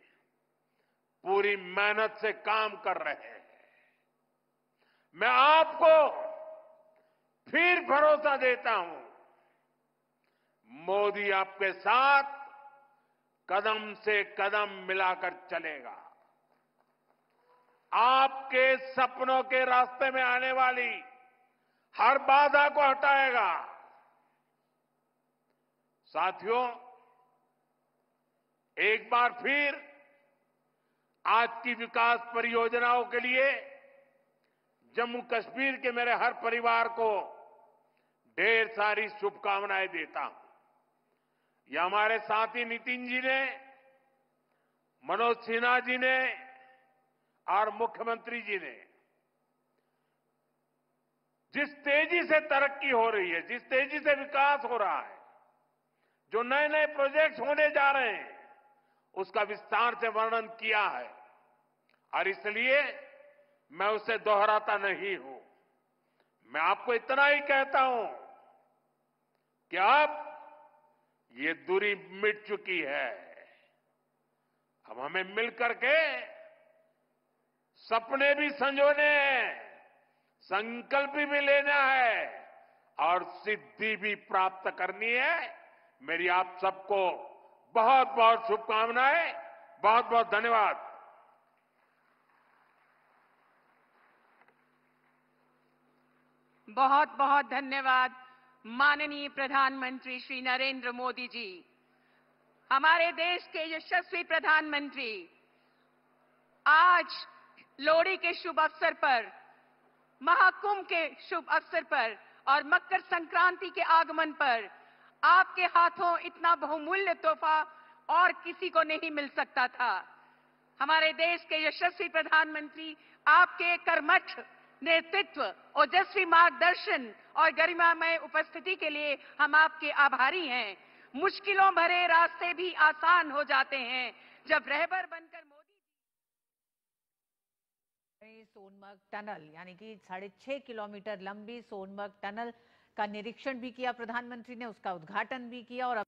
पूरी मेहनत से काम कर रहे हैं। मैं आपको फिर भरोसा देता हूं, मोदी आपके साथ कदम से कदम मिलाकर चलेगा। आपके सपनों के रास्ते में आने वाली हर बाधा को हटाएगा। साथियों, एक बार फिर आज की विकास परियोजनाओं के लिए जम्मू कश्मीर के मेरे हर परिवार को ढेर सारी शुभकामनाएं देता हूं। यह हमारे साथी नितिन जी ने, मनोज सिन्हा जी ने और मुख्यमंत्री जी ने जिस तेजी से तरक्की हो रही है, जिस तेजी से विकास हो रहा है, जो नए नए प्रोजेक्ट्स होने जा रहे हैं, उसका विस्तार से वर्णन किया है। और इसलिए मैं उसे दोहराता नहीं हूं। मैं आपको इतना ही कहता हूं कि अब ये दूरी मिट चुकी है। अब हमें मिलकर के सपने भी संजोने हैं, संकल्प भी लेना है और सिद्धि भी प्राप्त करनी है। मेरी आप सबको बहुत बहुत शुभकामनाएं, बहुत बहुत धन्यवाद। बहुत बहुत धन्यवाद माननीय प्रधानमंत्री श्री नरेंद्र मोदी जी। हमारे देश के यशस्वी प्रधानमंत्री आज लोहड़ी के शुभ अवसर पर, महाकुंभ के शुभ अवसर पर और मकर संक्रांति के आगमन पर आपके हाथों इतना बहुमूल्य तोहफा और किसी को नहीं मिल सकता था। हमारे देश के यशस्वी प्रधानमंत्री आपके कर्मठ नेतृत्व, ओजस्वी मार्गदर्शन और गरिमामय उपस्थिति के लिए हम आपके आभारी हैं। मुश्किलों भरे रास्ते भी आसान हो जाते हैं जब रहबर बनकर सोनमर्ग टनल यानी कि 6.5 किलोमीटर लंबी सोनमर्ग टनल का निरीक्षण भी किया प्रधानमंत्री ने, उसका उद्घाटन भी किया और